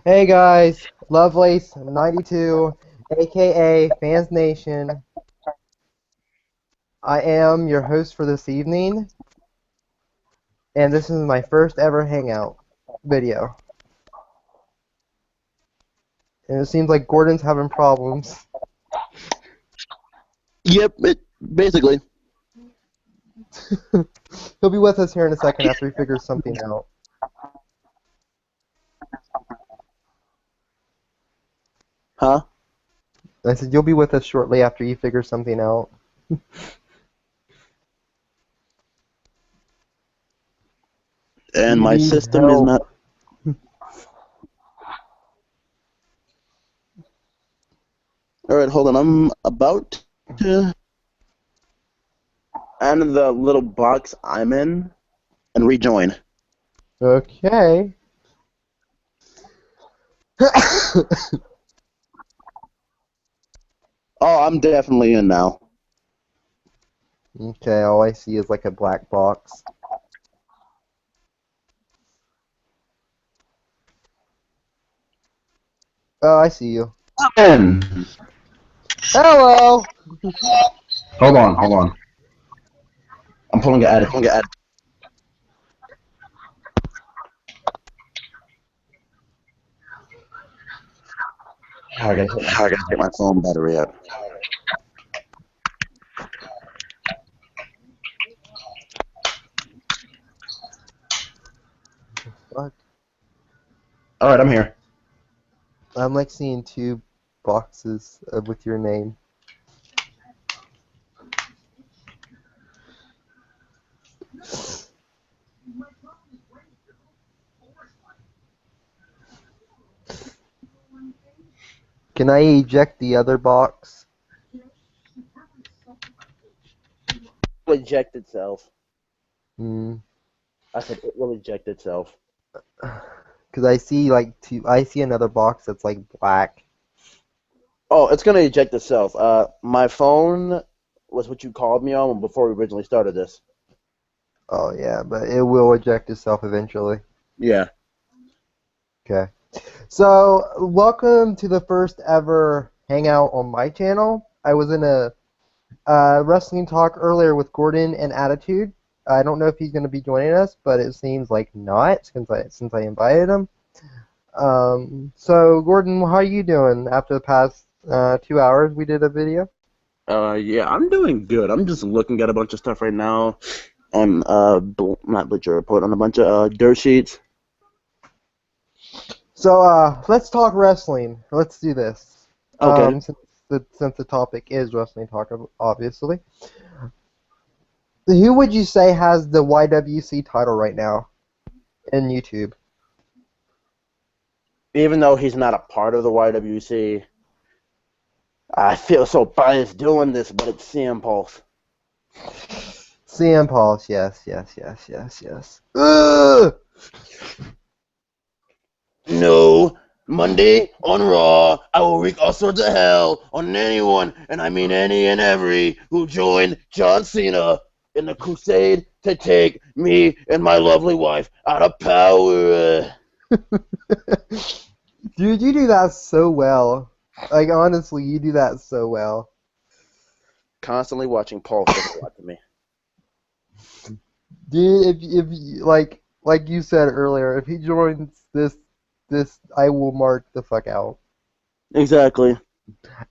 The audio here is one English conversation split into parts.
Hey guys, Lovelace92, aka Fans Nation. I am your host for this evening, and this is my first ever Hangout video. And it seems like Gordon's having problems. Yep, basically. He'll be with us here in a second after he figures something out. Huh? I said, you'll be with us shortly after you figure something out. And You my need system is help. not. Alright, hold on. I'm about to end the little box I'm in and rejoin. Okay. Oh, I'm definitely in now. Okay, all I see is like a black box. Oh, I see you. In. Hello! Hold on. I'm pulling it out of here. I gotta hit my I gotta take my phone battery out. Fuck. Alright, I'm here. I'm like seeing two boxes with your name. Can I eject the other box? It will eject itself. Hmm. I said it will eject itself. Because I see like two. I see another box that's like black. Oh, it's gonna eject itself. My phone was what you called me on before we originally started this. Oh yeah, but it will eject itself eventually. Yeah. Okay. So welcome to the first ever hangout on my channel. I was in a wrestling talk earlier with Gordon and Attitude. I don't know if he's going to be joining us, but it seems like not since I invited him. So Gordon, how are you doing after the past 2 hours we did a video? Yeah, I'm doing good. I'm just looking at a bunch of stuff right now on not Bleacher Report, on a bunch of dirt sheets. So let's talk wrestling. Let's do this. Okay. Since the topic is wrestling talk, obviously. Who would you say has the YWC title right now in YouTube? Even though he's not a part of the YWC, I feel so biased doing this, but it's CM Pulse. CM Pulse, yes. Ugh! No, Monday on Raw, I will wreak all sorts of hell on anyone, and I mean any and every, who joined John Cena in the crusade to take me and my lovely wife out of power. Dude, you do that so well. Like, honestly, you do that so well. Constantly watching Pulse does a lot to me. Dude, if like you said earlier, if he joins this, I will mark the fuck out. Exactly.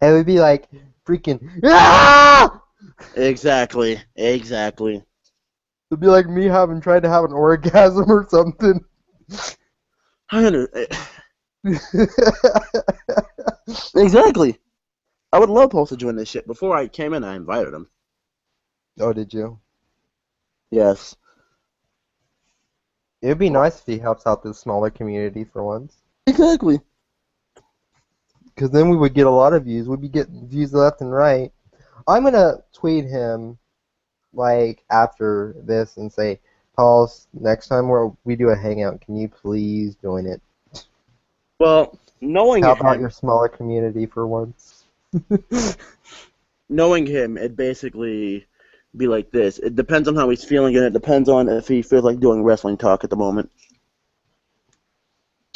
And it would be like freaking ah! Exactly. It'd be like me having tried to have an orgasm or something. Exactly. I would love Pulse to join this shit. Before I came in, I invited him. Oh, did you? Yes. It'd be nice if he helps out this smaller community for once. Exactly. Because then we would get a lot of views. We'd be getting views left and right. I'm gonna tweet him like after this and say, Paul, next time we do a hangout, can you please join it? Well, knowing How about him, your smaller community for once? it'd basically be like this. It depends on how he's feeling, and it depends on if he feels like doing wrestling talk at the moment.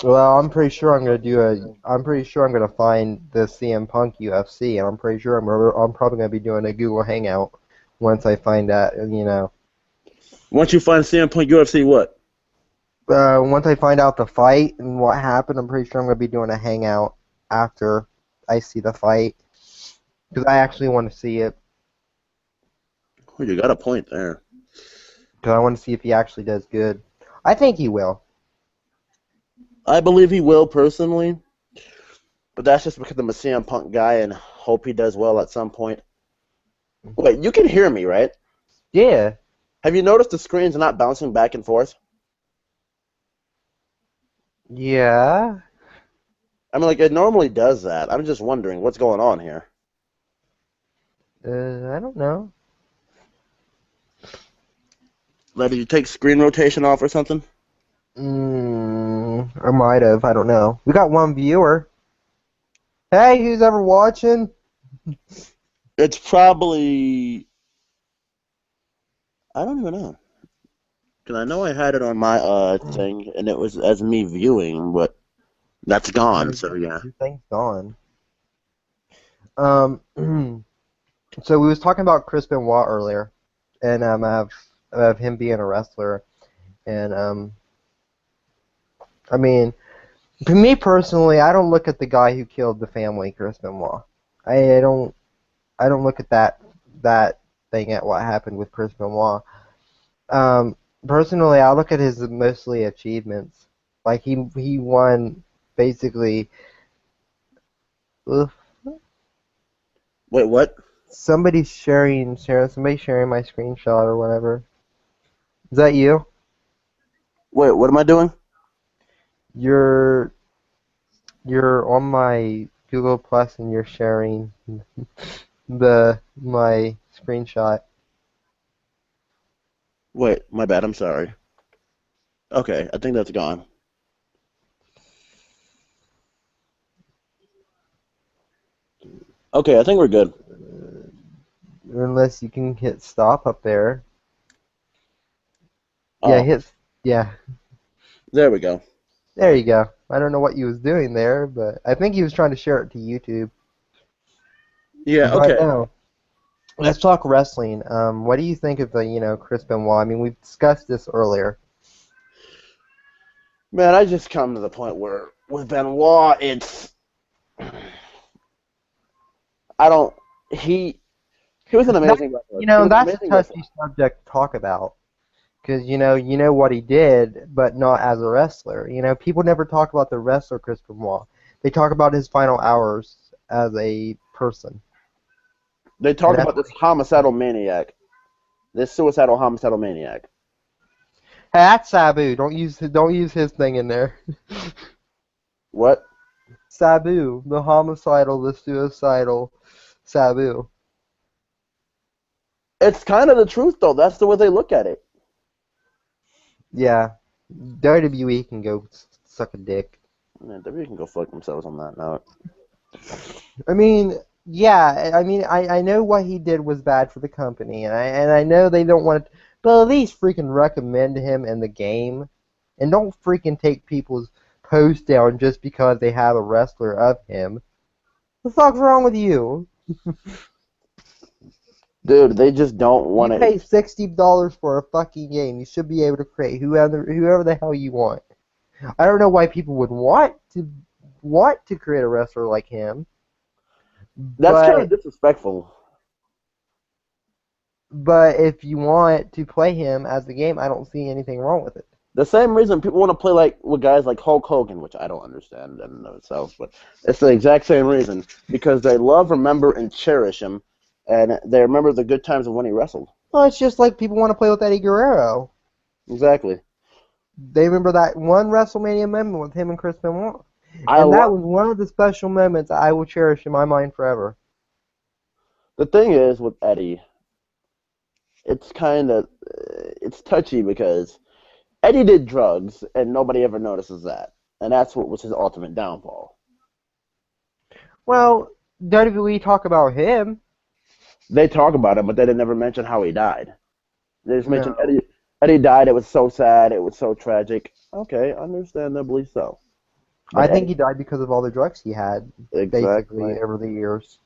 Well, I'm pretty sure I'm gonna do a. I'm pretty sure I'm gonna find the CM Punk UFC, and I'm pretty sure I'm probably gonna be doing a Google Hangout once I find out. Once you find CM Punk UFC, what? Once I find out the fight and what happened, I'm pretty sure I'm gonna be doing a Hangout after I see the fight because I actually want to see it Oh, you got a point there. because I want to see if he actually does good. I think he will. I believe he will personally, but that's just because I'm a CM Punk guy and hope he does well at some point. Wait, you can hear me, right? Yeah. Have you noticed the screen's not bouncing back and forth? Yeah. I mean, like, it normally does that. I'm just wondering what's going on here. I don't know. Like, did you take screen rotation off or something? I might have. I don't know. We got one viewer. Hey, who's ever watching? It's probably... I don't even know. Because I know I had it on my thing, and it was as me viewing, but that's gone, so yeah. Your thing's gone. Um, so we was talking about Chris Benoit earlier, and of him being a wrestler, and I mean, to me personally, I don't look at the guy who killed the family, Chris Benoit. I don't I don't look at that thing at what happened with Chris Benoit. Um, Personally, I look at his mostly achievements. Like he won basically. Ugh, Wait, what? somebody sharing my screenshot or whatever. Is that you? Wait, what am I doing? You're you're on my Google Plus and you're sharing my screenshot. Wait, my bad, I'm sorry. Okay, I think that's gone. Okay, I think we're good. Unless you can hit stop up there. Yeah, Oh, yeah. there we go. There you go. I don't know what he was doing there, but I think he was trying to share it to YouTube. Yeah, But okay. no, let's talk wrestling. What do you think of the, Chris Benoit? I mean, we've discussed this earlier. Man, I just come to the point where with Benoit, I don't he was an That, amazing wrestler. He was an that's a amazing wrestler. touchy subject to talk about because you know what he did, but not as a wrestler. People never talk about the wrestler Chris Benoit. They talk about his final hours as a person, They and talk that's about this homicidal maniac, this suicidal homicidal maniac. hey, that's Sabu. Don't use his thing in there. What? Sabu, the homicidal, the suicidal Sabu. It's kind of the truth though. That's the way they look at it. Yeah, WWE can go suck a dick. Man, WWE can go fuck themselves on that note. I mean, yeah, I mean, I know what he did was bad for the company, and I know they don't want to, but at least freaking recommend him in the game, and don't freaking take people's posts down just because they have a wrestler of him. What the fuck's wrong with you? Dude, they just don't You want to. pay $60 for a fucking game. You should be able to create whoever the hell you want. I don't know why people would want to create a wrestler like him, That's kind of but disrespectful. if you want to play him as the game, I don't see anything wrong with it. The same reason people want to play like with guys like Hulk Hogan, which I don't understand in and of itself, but it's the exact same reason because they love, remember, and cherish him, and they remember the good times of when he wrestled. Well, it's just like people want to play with Eddie Guerrero. Exactly. They remember that one WrestleMania moment with him and Chris Benoit, I and that love. was one of the special moments I will cherish in my mind forever. The thing is with Eddie, it's kind of it's touchy because Eddie did drugs and nobody ever notices that, and that's what was his ultimate downfall. Well, WWE talk about him. They talk about it, but they didn't never mention how he died. They just mentioned No. Eddie. Eddie died. It was so sad. It was so tragic. Okay, understandably so. I But think he Eddie, died because of all the drugs he had, basically, exactly. over the years.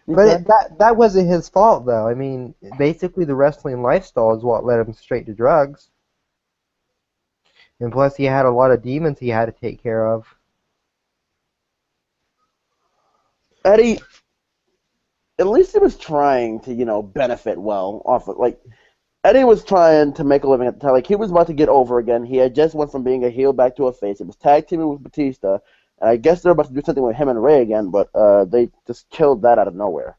But Exactly. that wasn't his fault, though. I mean, basically, the wrestling lifestyle is what led him straight to drugs. And plus, he had a lot of demons he had to take care of. Eddie, at least he was trying to, benefit well off of like Eddie was trying to make a living at the time. Like he was about to get over again. He had just went from being a heel back to a face. He was tag teaming with Batista, and I guess they're about to do something with him and Ray again, but they just killed that out of nowhere.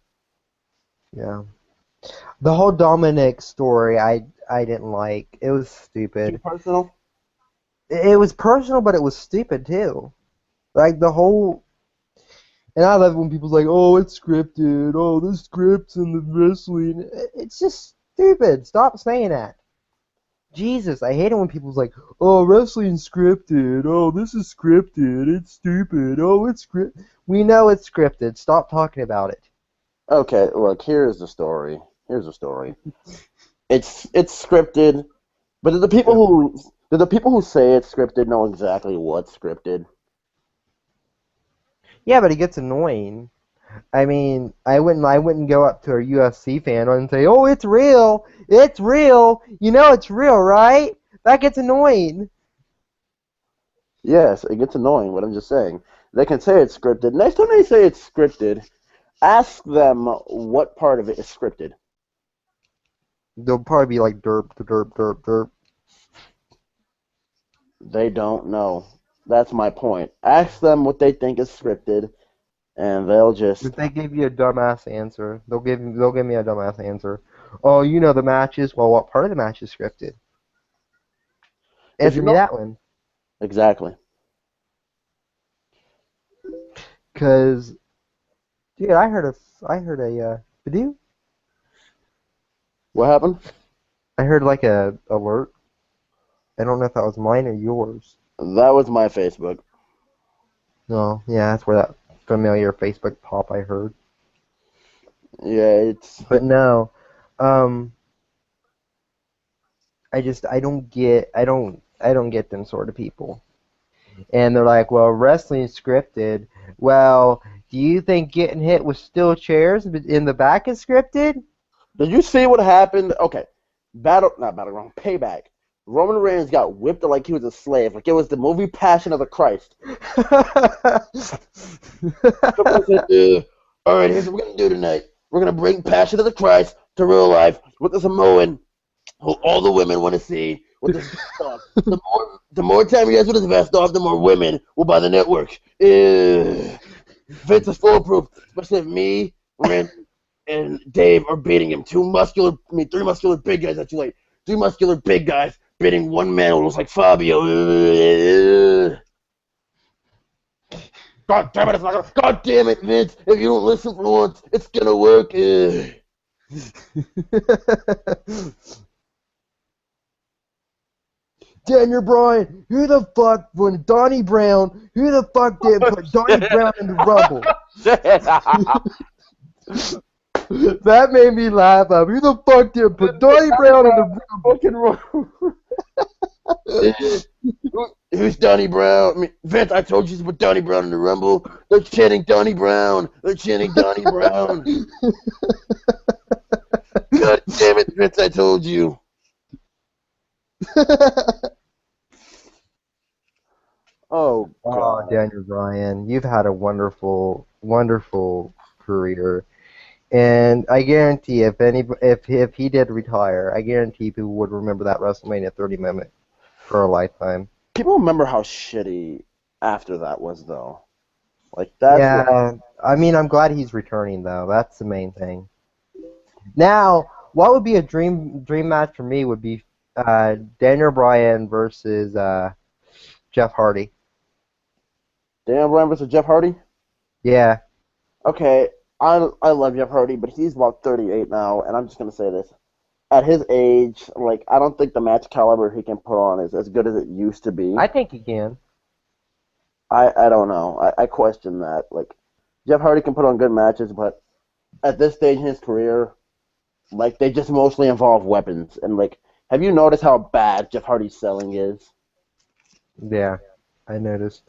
Yeah. The whole Dominic story, I didn't like. It was Too stupid. personal. It was personal, but it was stupid too. Like the whole, and I love when people's like, "Oh, it's scripted. Oh, the scripts and the wrestling." It's just stupid. Stop saying that. Jesus, I hate it when people's like, "Oh, wrestling's scripted. Oh, this is scripted. It's stupid. Oh, it's script." We know it's scripted. Stop talking about it. Okay, look, here's the story. Here's the story. It's scripted, but do the people who say it's scripted know exactly what's scripted? Yeah, but it gets annoying. I mean, I wouldn't go up to a UFC fan and say, "Oh, it's real. It's real. You know it's real, right?" That gets annoying. Yes, it gets annoying, but I'm just saying. They can say it's scripted. Next time they say it's scripted, ask them what part of it is scripted. They'll probably be like derp, derp, derp, derp. They don't know. That's my point. Ask them what they think is scripted, and they'll If just. they give you a dumbass answer, they'll give me a dumbass answer. Oh, you know the matches. Well, what part of the match is scripted? If you Answer me know. that one. Exactly. Cause, dude, I heard a video. What happened? I heard like a alert. I don't know if that was mine or yours. That was my Facebook. No, yeah, that's where that familiar Facebook pop I heard. Yeah, it's. But no, um, I don't get them sort of people. And they're like, well, wrestling's scripted. Well, do you think getting hit with steel chairs in the back is scripted? Did you see what happened? Okay. Not Battleground, Payback. Roman Reigns got whipped like he was a slave, like it was the movie Passion of the Christ. Someone said, all right, here's what we're going to do tonight. We're going to bring Passion of the Christ to real life with the Samoan who all the women want to see with his vest off. The more time he has with his vest off, the more women will buy the network. Vince is foolproof, especially if me, Randy, and Dave are beating him. Three muscular big guys at you like. Three muscular big guys beating one man who looks like Fabio. God damn it, it's not gonna. God damn it, Vince. If you don't listen for once, it's gonna work. Daniel Bryan, who the fuck when Donnie Brown? Who the fuck didn't put Donnie Brown in the Rumble? That made me laugh. Who the fuck didn't put Donnie Brown in the Fucking wrong. Who's Donnie Brown? I mean, Vince, I told you to put Donnie Brown in the Rumble. They're chanting Donnie Brown. They're chanting Donnie Brown. God damn it, Vince, I told you. Oh, Oh, God. Daniel Bryan, you've had a wonderful, wonderful career, and I guarantee if he did retire, I guarantee people would remember that WrestleMania 30 moment for a lifetime. People remember how shitty after that was, though. Like, that's what. Yeah, I mean, I'm glad he's returning though. That's the main thing. Now, what would be a dream match for me would be Daniel Bryan versus Jeff Hardy. Dan Bryan versus Jeff Hardy? Yeah, Okay, I love Jeff Hardy, but he's about 38 now, and I'm just going to say this. At his age, like, I don't think the match caliber he can put on is as good as it used to be. I think he can. I don't know. I question that. Like, Jeff Hardy can put on good matches, but at this stage in his career, like, they just mostly involve weapons. And, like, have you noticed how bad Jeff Hardy's selling is? Yeah, I noticed.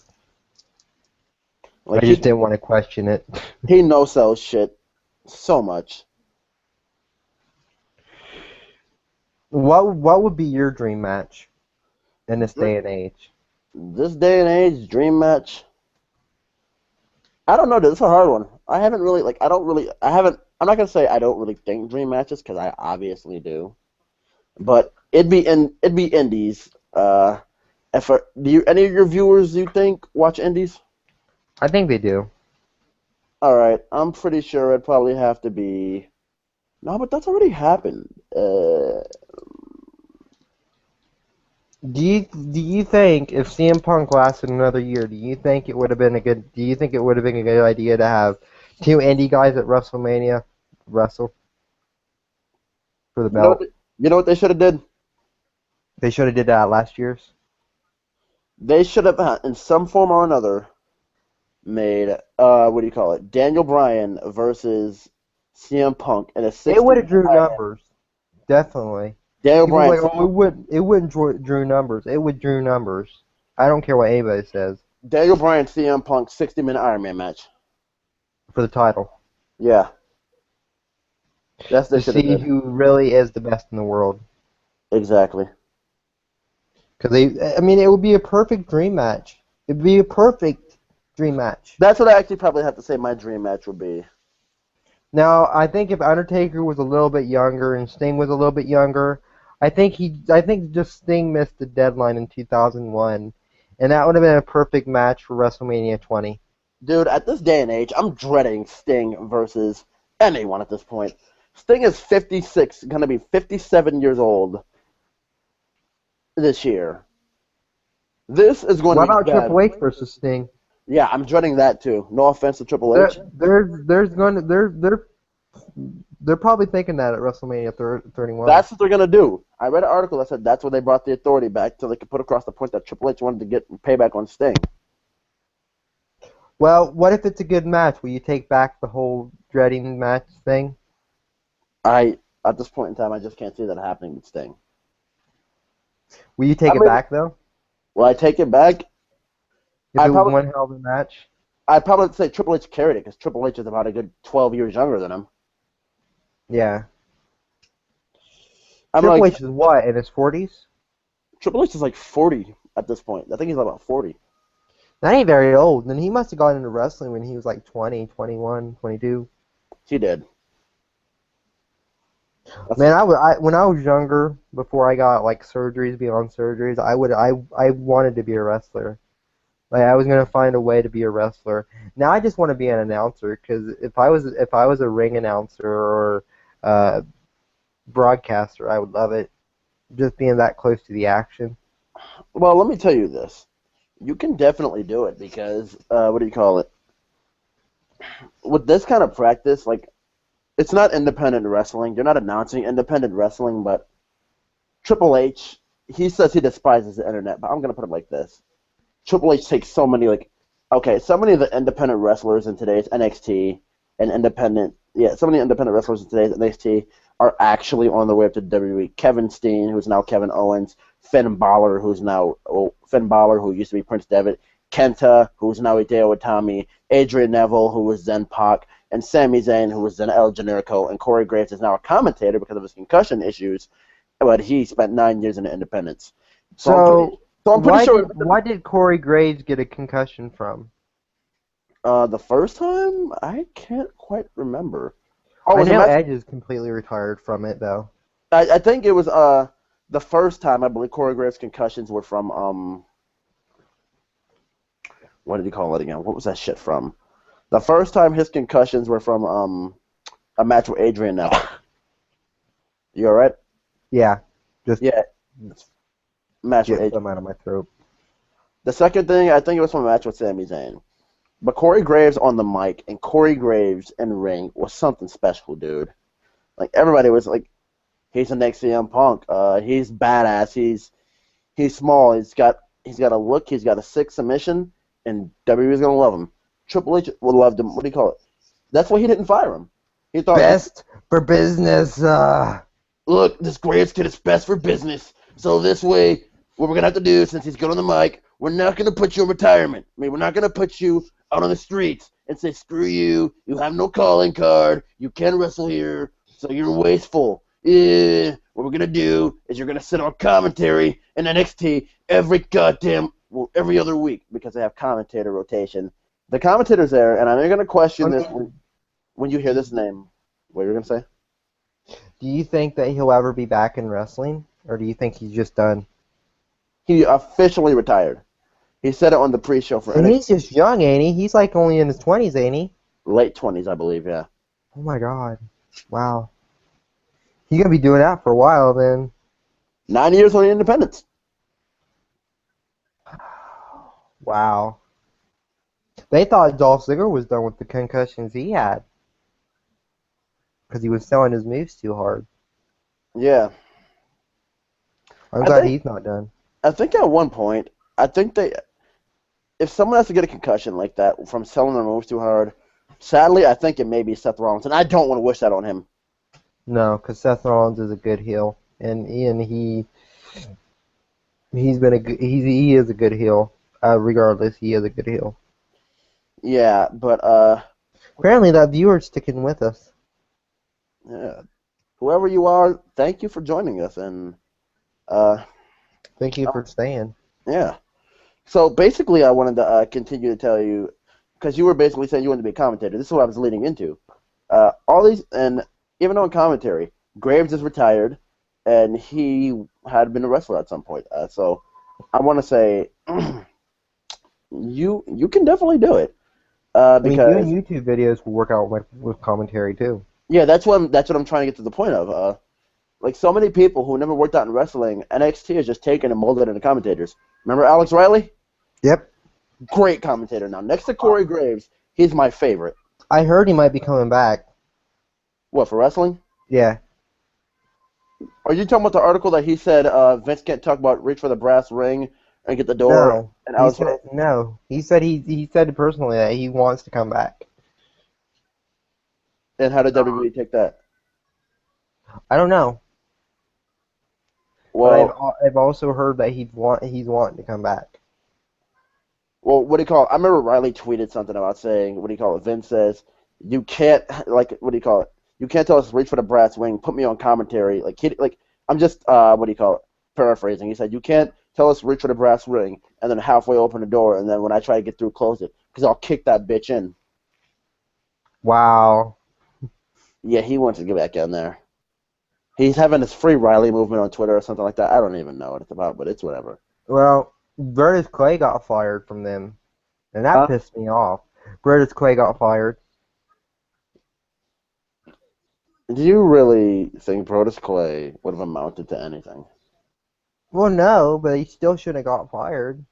I Like just didn't want to question it. he no sells shit so much. What would be your dream match in this day and age? This day and age, dream match. I don't know, dude. It's a hard one. I haven't really like. I don't really. I haven't. I'm not gonna say I don't really think dream matches because I obviously do. But it'd be indies. If do you any of your viewers you think watch indies? I think they do. All right, I'm pretty sure it'd probably have to be. No, but that's already happened. Do you think if CM Punk lasted another year, do you think it would have been a good? Do you think it would have been a good idea to have two indie guys at WrestleMania wrestle for the You know what? belt? You know what they should have did? They should have did that last year's. They should have, in some form or another, made what do you call it? Daniel Bryan versus CM Punk in a It would have 60. drew numbers, definitely. Daniel People Bryan, are like, oh, it wouldn't drew numbers. It would drew numbers. I don't care what anybody says Daniel Bryan, CM Punk, 60-minute Iron Man match. for the title Yeah, that's the to shit it see did. who really is the best in the world. Exactly. Because I mean, it would be a perfect dream match. It'd be a perfect dream match. That's what I actually probably have to say my dream match would be. Now, I think if Undertaker was a little bit younger and Sting was a little bit younger, I think just Sting missed the deadline in 2001, and that would have been a perfect match for WrestleMania 20. Dude, at this day and age, I'm dreading Sting versus anyone at this point. Sting is 56, going to be 57 years old this year. This is going What to be about bad. Triple H versus Sting? Yeah, I'm dreading that too. No offense to Triple There, H. there's going to they're probably thinking that at WrestleMania 31. That's what they're going to do. I read an article that said that's when they brought the Authority back so they could put across the point that Triple H wanted to get payback on Sting. Well, what if it's a good match? Will you take back the whole dreading match thing? At this point in time, I just can't see that happening with Sting. Will you take I it mean- back though? Will I take it back? If I it was probably- one hell of a match? I'd probably say Triple H carried it because Triple H is about a good 12 years younger than him. Yeah. I'm Triple like, H is what, in his 40s? Triple H is like 40 at this point. I think he's about 40. That ain't very old. Then he must have gone into wrestling when he was like 20, 21, 22. He did. Man, when I was younger, before I got like surgeries beyond surgeries, I wanted to be a wrestler. Like I was gonna find a way to be a wrestler. Now I just want to be an announcer because if I was a ring announcer or broadcaster, I would love it. Just being that close to the action. Well, let me tell you this. You can definitely do it because, what do you call it? With this kind of practice, like, it's not independent wrestling. You're not announcing independent wrestling, but Triple H, he says he despises the internet, but I'm going to put it like this. Triple H takes so many, like, okay, so many of the independent wrestlers in today's NXT and so many independent wrestlers in today's NXT are actually on their way up to WWE. Kevin Steen, who's now Kevin Owens, Finn Balor, Finn Balor, who used to be Prince Devitt, Kenta, who's now Hideo Itami, Adrian Neville, who was then Pac, and Sami Zayn, who was then El Generico, and Corey Graves is now a commentator because of his concussion issues, but he spent 9 years in the independents. So I'm pretty sure. Why did Corey Graves get a concussion from? The first time, I can't quite remember. I was it know Matt- Edge is completely retired from it though. I think it was the first time I believe Corey Graves' concussions were from what did he call it again? What was that shit from? The first time his concussions were from a match with Adrian Neville. You alright? Yeah, just Yeah. Match with get Adrian. some out of my throat. The second thing, I think it was from a match with Sami Zayn. But Corey Graves on the mic and Corey Graves in the ring was something special, dude. Like everybody was like, he's the next CM Punk. He's badass. He's small. He's got a look. He's got a sick submission, and WWE's gonna love him. Triple H would love him. What do you call it? That's why he didn't fire him. He thought, Best for business. look, this Graves kid is best for business. So this way, what we're gonna have to do, since he's good on the mic, we're not gonna put you in retirement. I mean, we're not gonna put you out on the streets and say, screw you, you have no calling card, you can't wrestle here, so you're wasteful. What we're going to do is you're going to sit on commentary in NXT every other week because they have commentator rotation. The commentator's there, and I'm going to question this when you hear this name. What are you going to say? Do you think that he'll ever be back in wrestling, or do you think he's just done? He officially retired. He said it on the pre-show for And NXT. he's just young, ain't he? He's like only in his 20s, ain't he? Late 20s, I believe, yeah. Oh my God. Wow. He's going to be doing that for a while then. 9 years on the independents. Wow. They thought Dolph Ziggler was done with the concussions he had. Because he was selling his moves too hard. Yeah. I'm glad he's not done. I think at one point, if someone has to get a concussion like that from selling their moves too hard, sadly, I think it may be Seth Rollins, and I don't want to wish that on him. No, because Seth Rollins is a good heel, and he is a good heel. Regardless, he is a good heel. Yeah, but apparently that viewer's sticking with us. Yeah, whoever you are, thank you for joining us, and thank you for staying. Yeah. So basically, I wanted to continue to tell you, because you were basically saying you wanted to be a commentator. This is what I was leading into. All these, and even on commentary, Graves is retired, and he had been a wrestler at some point. So I want to say, you can definitely do it. Because I mean, doing YouTube videos will work out with commentary too. Yeah, that's what I'm trying to get to the point of. Like so many people who never worked out in wrestling, NXT is just taken and molded into commentators. Remember Alex Riley? Yep. Great commentator now. Next to Corey Graves, he's my favorite. I heard he might be coming back. What, for wrestling? Yeah. Are you talking about the article that he said Vince can't talk about reach for the brass ring and get the door? No. He said he said personally that he wants to come back. And how did WWE take that? I don't know. Well, but I've also heard that he's wanting to come back. Well, what do you call it? I remember Riley tweeted something about saying, what do you call it? Vince says, you can't, like, what do you call it? You can't tell us to reach for the brass ring, put me on commentary. I'm just, what do you call it? Paraphrasing. He said, you can't tell us to reach for the brass ring and then halfway open the door, and then when I try to get through, close it, because I'll kick that bitch in. Wow. Yeah, he wants to get back in there. He's having this free Riley movement on Twitter or something like that. I don't even know what it's about, but it's whatever. Well, Brodus Clay got fired from them, and that pissed me off. Brodus Clay got fired. Do you really think Brodus Clay would have amounted to anything? Well, no, but he still shouldn't have got fired.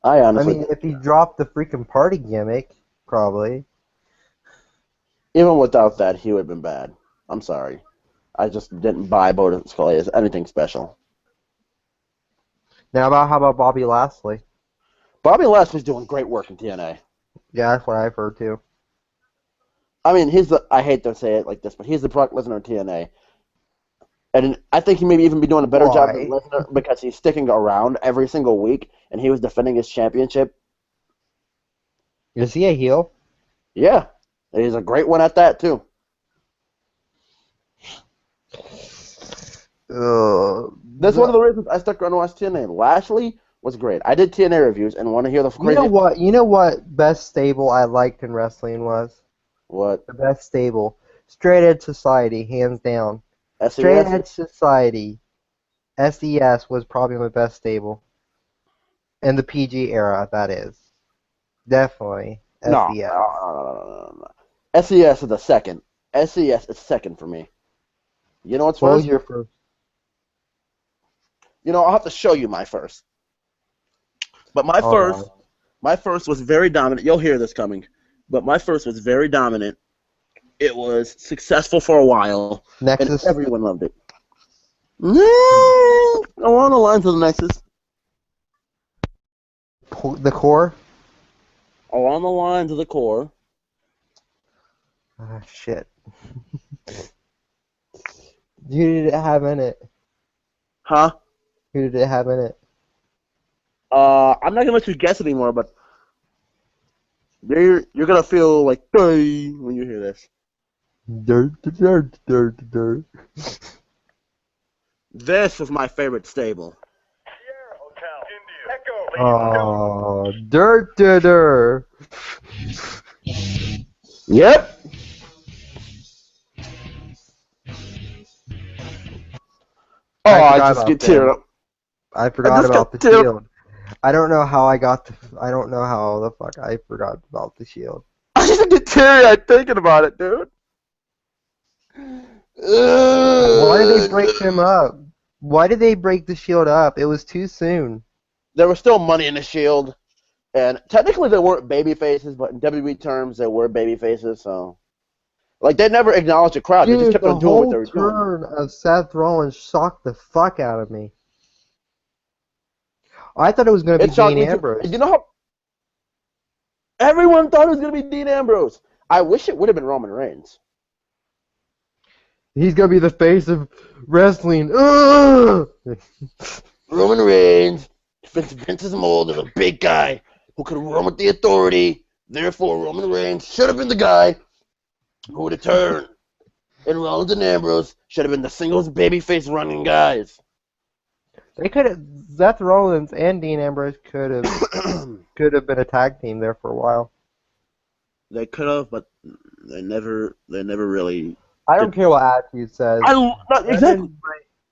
I mean, if he dropped the freaking party gimmick, probably. Even without that, he would have been bad. I'm sorry. I just didn't buy Brodus Clay as anything special. How about Bobby Lashley? Bobby Lashley's doing great work in TNA. Yeah, that's what I've heard too. I mean, I hate to say it like this, but he's the Brock Lesnar of TNA. And I think he may even be doing a better job than Lesnar because he's sticking around every single week, and he was defending his championship. Is he a heel? Yeah. He's a great one at that, too. That's one of the reasons I stuck around to watch TNA. Lashley was great. I did TNA reviews and want to hear the crazy... You know what best stable I liked in wrestling was? What? The best stable. Straight Edge Society, hands down. SES? Straight Edge Society. SES was probably my best stable. In the PG era, that is. Definitely. SES. No. SES is the second. SES is second for me. You know what's first? What was your first? I'll have to show you my first. But my first was very dominant. You'll hear this coming. But my first was very dominant. It was successful for a while. Nexus? And everyone loved it. Along the lines of the Nexus. The Core? Along the lines of the Core. Shit. Who did it have in it? Huh? Who did it have in it? I'm not going to let you guess anymore, but You're gonna feel like "Hey," when you hear this. Dirt, dirt, dirt, dirt. This was my favorite stable. Oh, dirt, dirt, dirt. Yep. Oh, I I forgot just about get teared them. up. I I forgot just about got the teared up. shield. I don't know how I got the. I don't know how the fuck I forgot about the shield. I just get teary-eyed thinking about it, dude. Why did they break them up? Why did they break the shield up? It was too soon. There was still money in the Shield, and technically they weren't baby faces, but in WWE terms they were baby faces. So, like, they never acknowledged the crowd. They just Dude, kept the on doing what they whole were doing. turn of Seth Rollins shocked the fuck out of me. I thought it was going to It be shocked Dean me too. And Ambrose. you know how everyone thought it was going to be Dean Ambrose? I wish it would have been Roman Reigns. He's going to be the face of wrestling. Ugh! Roman Reigns fits Vince's mold of a big guy who could run with the authority. Therefore, Roman Reigns should have been the guy who would have turned. And Rollins and Ambrose should have been the singles babyface running guys. They could have. Seth Rollins and Dean Ambrose could have been a tag team there for a while. They could have, but they never really. I don't care what Attitude says. Not exactly.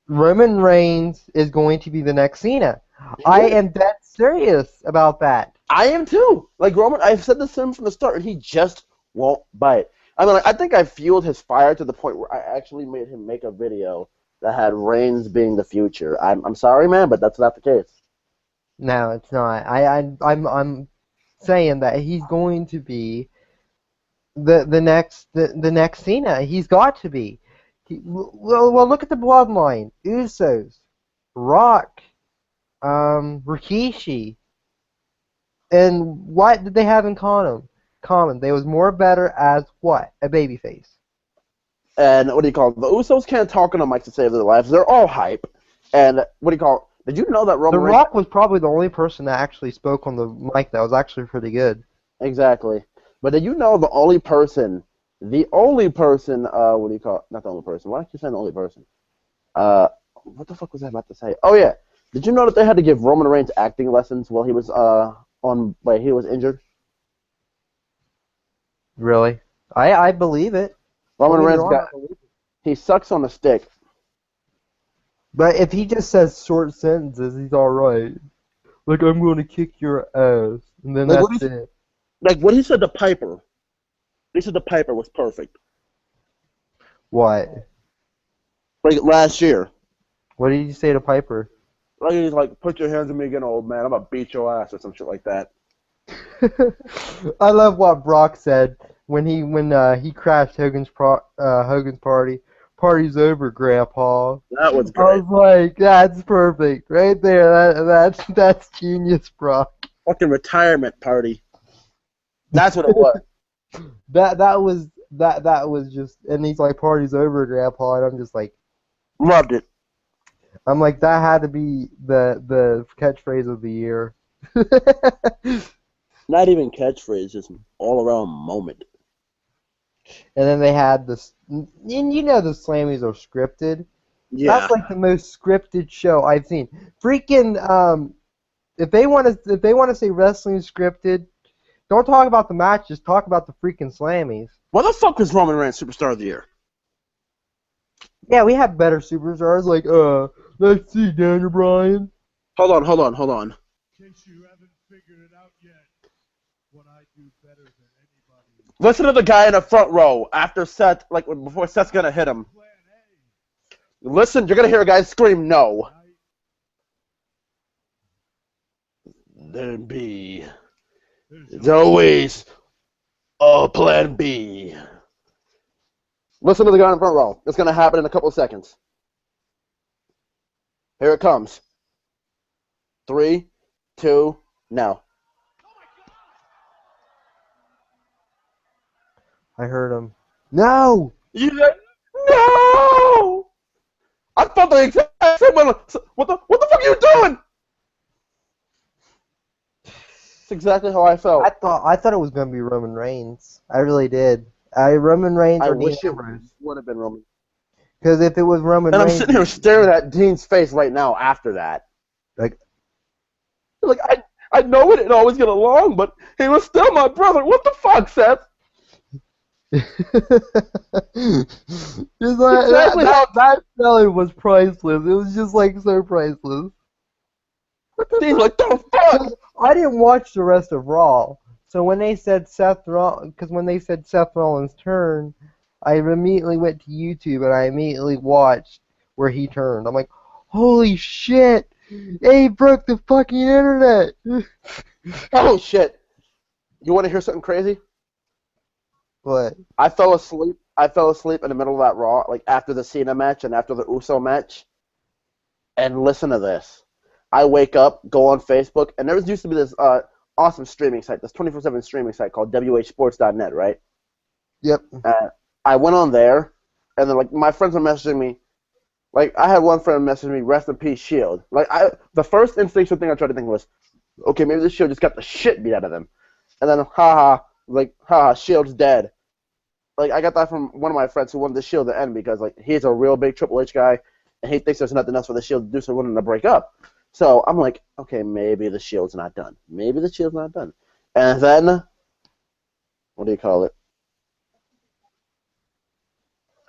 Roman Reigns is going to be the next Cena. I am dead serious about that. I am too. Like Roman, I've said this to him from the start, and he just won't bite. I mean, like, I think I fueled his fire to the point where I actually made him make a video that had Reigns being the future. I'm sorry, man, but that's not the case. No, it's not. I'm saying that he's going to be the next Cena. He's got to be. Well, look at the bloodline. Usos, Rock, Rikishi, and what did they have in common? They was more better as what? A babyface. And what do you call it? The Usos can't talk on the mic to save their lives. They're all hype. And what do you call it? Did you know that Roman The Reigns? Rock was probably the only person that actually spoke on the mic that was actually pretty good. Exactly. But did you know the only person, what do you call it? Not the only person. Why do I keep saying the only person? What the fuck was I about to say? Oh yeah. Did you know that they had to give Roman Reigns acting lessons while he was he was injured? Really? I believe it. Roman Don't get me Reigns wrong, got I believe it. he sucks on the stick. But if he just says short sentences, he's all right. Like, I'm going to kick your ass, and then Like that's it. what he said to Piper. He said to Piper was perfect. What? Like last year. What did you say to Piper? Like he's like, put your hands on me again, old man. I'm gonna beat your ass or some shit like that. I love what Brock said when he crashed Hogan's party. Party's over, Grandpa. That was I great. was like, that's perfect, right there. That's genius, Brock. Fucking retirement party. That's what it was. That was just, and he's like, party's over, Grandpa, and I'm just like, Loved it. I'm like, that had to be the catchphrase of the year. Not even catchphrase, just all around moment. And then they had this, and you know the Slammies are scripted. Yeah. That's like the most scripted show I've seen. Freaking, if they want to say wrestling is scripted, don't talk about the matches. Talk about the freaking Slammies. What the fuck was Roman Reigns Superstar of the Year? Yeah, we have better superstars like let's see, Daniel Bryan. Hold on. In case you haven't figured it out yet, what I do better than anybody. Listen to the guy in the front row after Seth, like before Seth's gonna hit him. Plan Listen, you're gonna hear a guy scream no. A. Then B. There's There's always a plan B. Listen to the guy in the front row. It's gonna happen in a couple of seconds. Here it comes. 3, 2, now. I heard him. No. You said, no! I felt the exact same way. What the fuck are you doing? exactly how I felt. I thought it was gonna be Roman Reigns. I really did. Roman Reigns I or Dean wish it Ambrose. would have been Roman. Because if it was Roman And I'm Reigns, sitting here staring at Dean's face right now after that. like Like, I know we didn't always get along, but he was still my brother. What the fuck, Seth? just like Exactly how that selling was priceless. It was just like so priceless. Dean's like, the fuck? 'Cause I didn't watch the rest of Raw, so when they said Seth Rollins' turn, I immediately went to YouTube and I immediately watched where he turned. I'm like, holy shit! He broke the fucking internet. Oh, shit. You want to hear something crazy? What? I fell asleep. I fell asleep in the middle of that Raw, like after the Cena match and after the Uso match. And listen to this. I wake up, go on Facebook, and there used to be this awesome streaming site, this 24/7 streaming site called WHSports.net, right? Yep. I went on there, and then like my friends were messaging me. Like I had one friend message me, "Rest in peace, Shield." Like the first instinctual thing I tried to think was, okay, maybe the Shield just got the shit beat out of them, and then haha, Shield's dead. Like I got that from one of my friends who wanted the Shield to end because like he's a real big Triple H guy, and he thinks there's nothing else for the Shield to do, so we're going to break up. So I'm like, okay, maybe the Shield's not done. Maybe the Shield's not done. And then, what do you call it?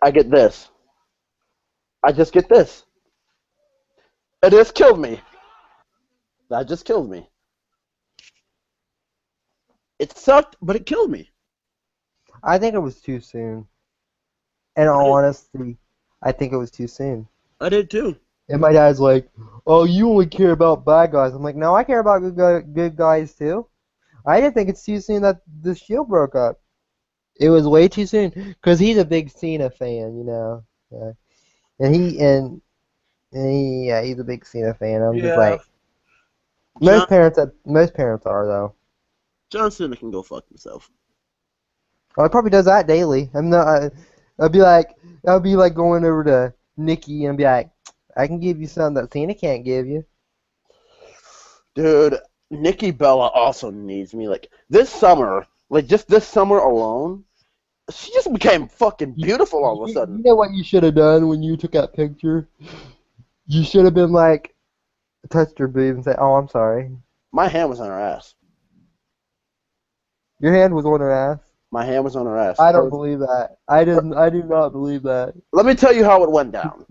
I get this. I just get this. It just killed me. That just killed me. It sucked, but it killed me. I think it was too soon. In all honesty, I think it was too soon. I did too. And my dad's like, "Oh, you only care about bad guys." I'm like, "No, I care about good guys too." I didn't think it's too soon that the Shield broke up. It was way too soon because he's a big Cena fan, you know. Yeah. And yeah, he's a big Cena fan. I'm just Yeah. like, most parents are though. John Cena can go fuck himself. Well, he probably does that daily. I'll be like going over to Nikki and be like, "I can give you something that Cena can't give you." Dude, Nikki Bella also needs me. Like this summer, like just this summer alone, she just became fucking beautiful all of a sudden. You know what you should have done when you took that picture? You should have been like, touched her boob and say, "Oh, I'm sorry." My hand was on her ass. Your hand was on her ass. My hand was on her ass. I don't believe that. I do not believe that. Let me tell you how it went down.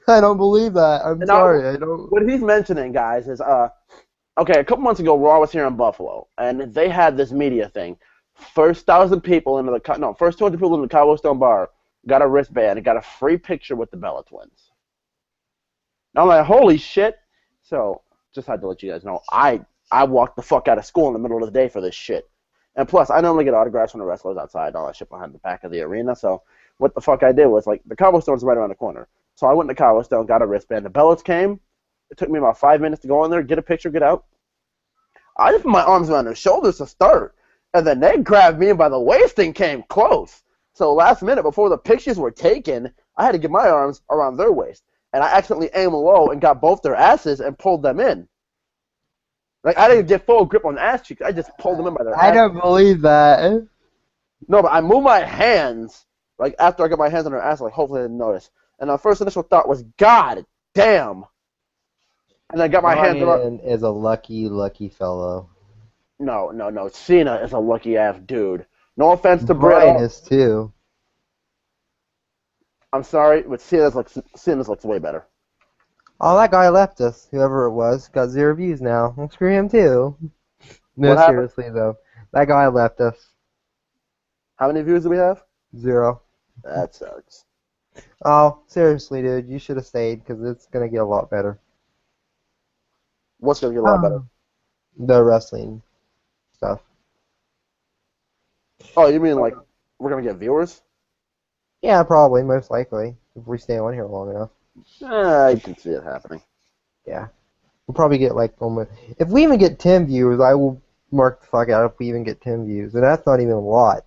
I don't believe that. I'm sorry. I don't. What he's mentioning, guys, is okay. A couple months ago, Raw was here in Buffalo, and they had this media thing. First 1,000 people into the first 200 people in the Cobblestone Bar got a wristband and got a free picture with the Bella Twins. And I'm like, holy shit! So just had to let you guys know, I walked the fuck out of school in the middle of the day for this shit. And plus, I normally get autographs from the wrestlers outside, all that shit behind the back of the arena. So what the fuck I did was, like, the Cobblestone's right around the corner. So I went to Cobblestone, got a wristband. The Bellas came. It took me about 5 minutes to go in there, get a picture, get out. I just put my arms around their shoulders to start. And then they grabbed me by the waist and came close. So last minute, before the pictures were taken, I had to get my arms around their waist. And I accidentally aimed low and got both their asses and pulled them in. Like, I didn't get full grip on the ass cheeks. I just pulled them in by their ass. I don't believe that. No, but I moved my hands, like, after I got my hands on her ass, like, hopefully they didn't notice. And the first initial thought was, God damn. And I got my hands around. Brian is a lucky fellow. No. Cena is a lucky-ass dude. No offense to Brian Britt. is too. I'm sorry, but Cena's looks way better. Oh, that guy left us. Whoever it was got 0 views now. Well, screw him too. No, What happened? seriously though, that guy left us. How many views do we have? 0. That sucks. Oh, seriously, dude, you should have stayed because it's gonna get a lot better. What's going to get a lot better? The wrestling stuff. Oh, you mean, like, we're going to get viewers? Yeah, probably, most likely, if we stay on here long enough. I can see it happening. Yeah. We'll probably get like almost. If we even get 10 views, I will mark the fuck out if we even get 10 views, and that's not even a lot.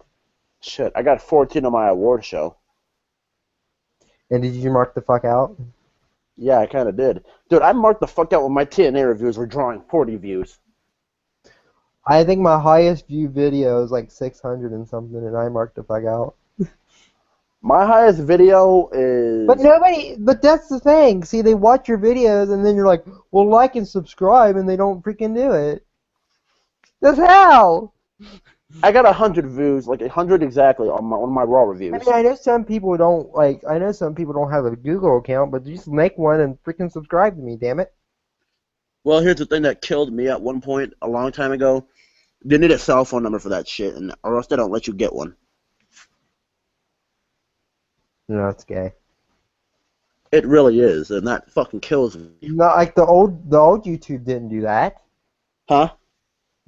Shit, I got 14 on my award show. And did you mark the fuck out? Yeah, I kind of did. Dude, I marked the fuck out when my TNA reviews were drawing 40 views. I think my highest view video is like 600 and something, and I marked the fuck out. My highest video is. But that's the thing. See, they watch your videos, and then you're like, well, like and subscribe, and they don't freaking do it. That's how. I got 100 views, like 100 exactly on one of my Raw I reviews. mean, I know some people don't like. I know some people don't have a Google account, but just make one and freaking subscribe to me. Damn it. Well, here's the thing that killed me at one point a long time ago. They need a cell phone number for that shit, or else they don't let you get one. No, it's gay. It really is, and that fucking kills me. Not like the old YouTube didn't do that. Huh?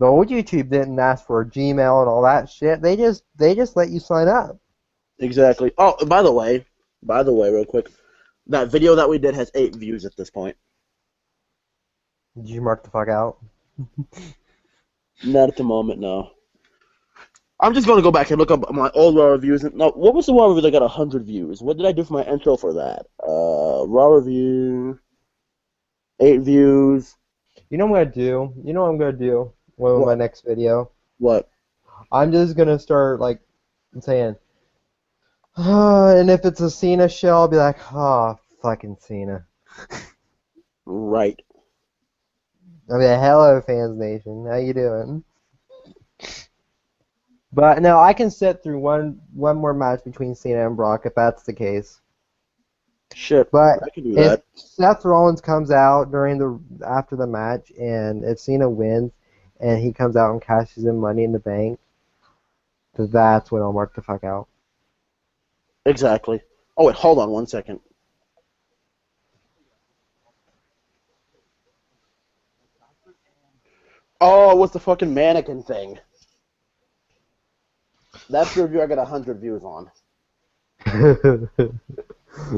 The old YouTube didn't ask for a Gmail and all that shit. They just let you sign up. Exactly. Oh, by the way, real quick, that video that we did has 8 views at this point. Did you mark the fuck out? Not at the moment, no. I'm just going to go back and look up my old Raw reviews. No, what was the Raw review that got 100 views? What did I do for my intro for that? Raw review, 8 views. You know what I'm gonna do? You know what I'm gonna do? With my What? next video? What? I'm just gonna start like saying, and if it's a Cena show, I'll be like, oh, fucking Cena. Right. I mean, hello, Fans Nation. How you doing? But no, I can sit through one more match between Cena and Brock if that's the case. Shit. But I can do if that. Seth Rollins comes out after the match, and if Cena wins, and he comes out and cashes in Money in the Bank, that's when I'll mark the fuck out. Exactly. Oh, wait, hold on one second. Oh, what's the fucking mannequin thing? That's the review I got 100 views on. That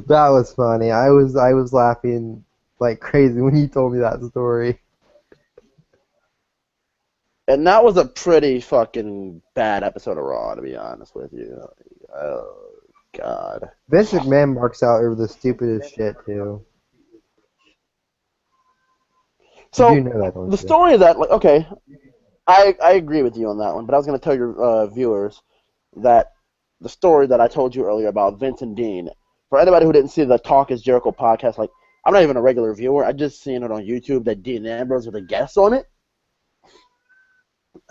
was funny. I was laughing like crazy when you told me that story. And that was a pretty fucking bad episode of Raw, to be honest with you. Oh, God. Vince McMahon marks out over the stupidest shit too. So, You know that, don't the you? story of that, like, okay, I agree with you on that one, but I was going to tell your viewers that the story that I told you earlier about Vince and Dean, for anybody who didn't see the Talk is Jericho podcast, like, I'm not even a regular viewer. I just seen it on YouTube that Dean Ambrose was a guest on it.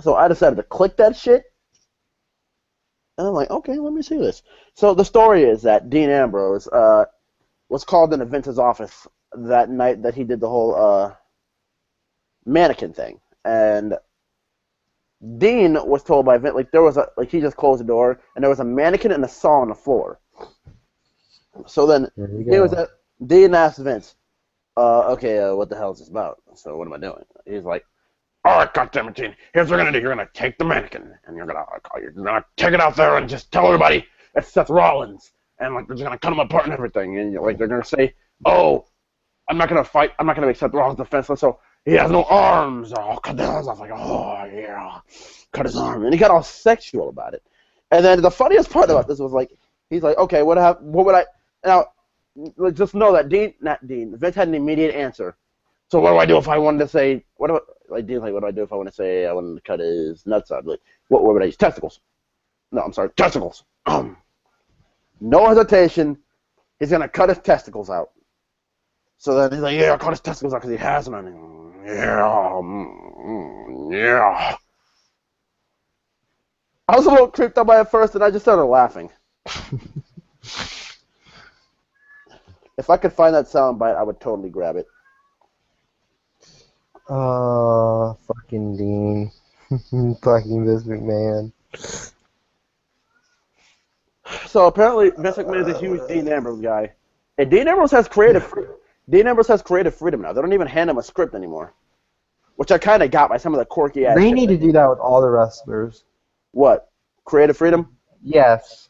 So I decided to click that shit. And I'm like, okay, let me see this. So the story is that Dean Ambrose was called into Vince's office that night that he did the whole mannequin thing. And Dean was told by Vince, he just closed the door, and there was a mannequin and a saw on the floor. So then There you go. Dean asked Vince, okay, what the hell is this about? So what am I doing? He's like, all right, goddamn it, Dean. Here's what you're gonna do. You're gonna take the mannequin, and you're gonna take it out there and just tell everybody it's Seth Rollins, and like they're just gonna cut him apart and everything, and like they're gonna say, oh, I'm not gonna fight. I'm not gonna make Seth Rollins defenseless. So he has no arms. Oh, cut the arms off. Like, oh yeah, cut his arm, and he got all sexual about it. And then the funniest part about this was like, he's like, okay, what would I now? Just know that Vince had an immediate answer. So what do I do if I wanted to say what do I do if I want to say I wanted to cut his nuts out? Like, what would I use? Testicles. No, I'm sorry, testicles. No hesitation. He's gonna cut his testicles out. So then he's like, yeah, I'll cut his testicles out because he has them. And yeah. I was a little creeped out by it first, and I just started laughing. If I could find that soundbite, I would totally grab it. Oh, fucking Dean. Fucking Vince McMahon. So apparently, Vince McMahon is a huge Dean Ambrose guy, and Dean Ambrose has creative freedom now. They don't even hand him a script anymore, which I kind of got by some of the quirky ass. They shit need to do that with all the wrestlers. What? Creative freedom? Yes.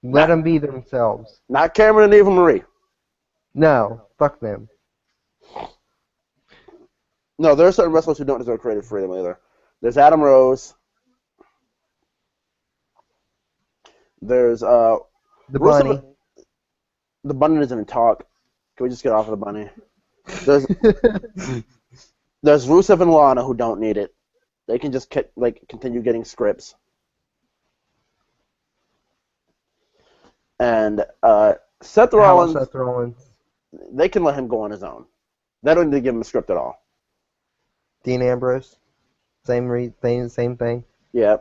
Let Not- them be themselves. Not Cameron and Eva Marie. No, fuck them. No, there are certain wrestlers who don't deserve creative freedom either. There's Adam Rose. There's The Rusev- bunny. The bunny doesn't even talk. Can we just get off of the bunny? There's Rusev and Lana who don't need it. They can just continue getting scripts. And Seth How Rollins, Seth Rollins, they can let him go on his own. They don't need to give him a script at all. Dean Ambrose, same thing. Yeah.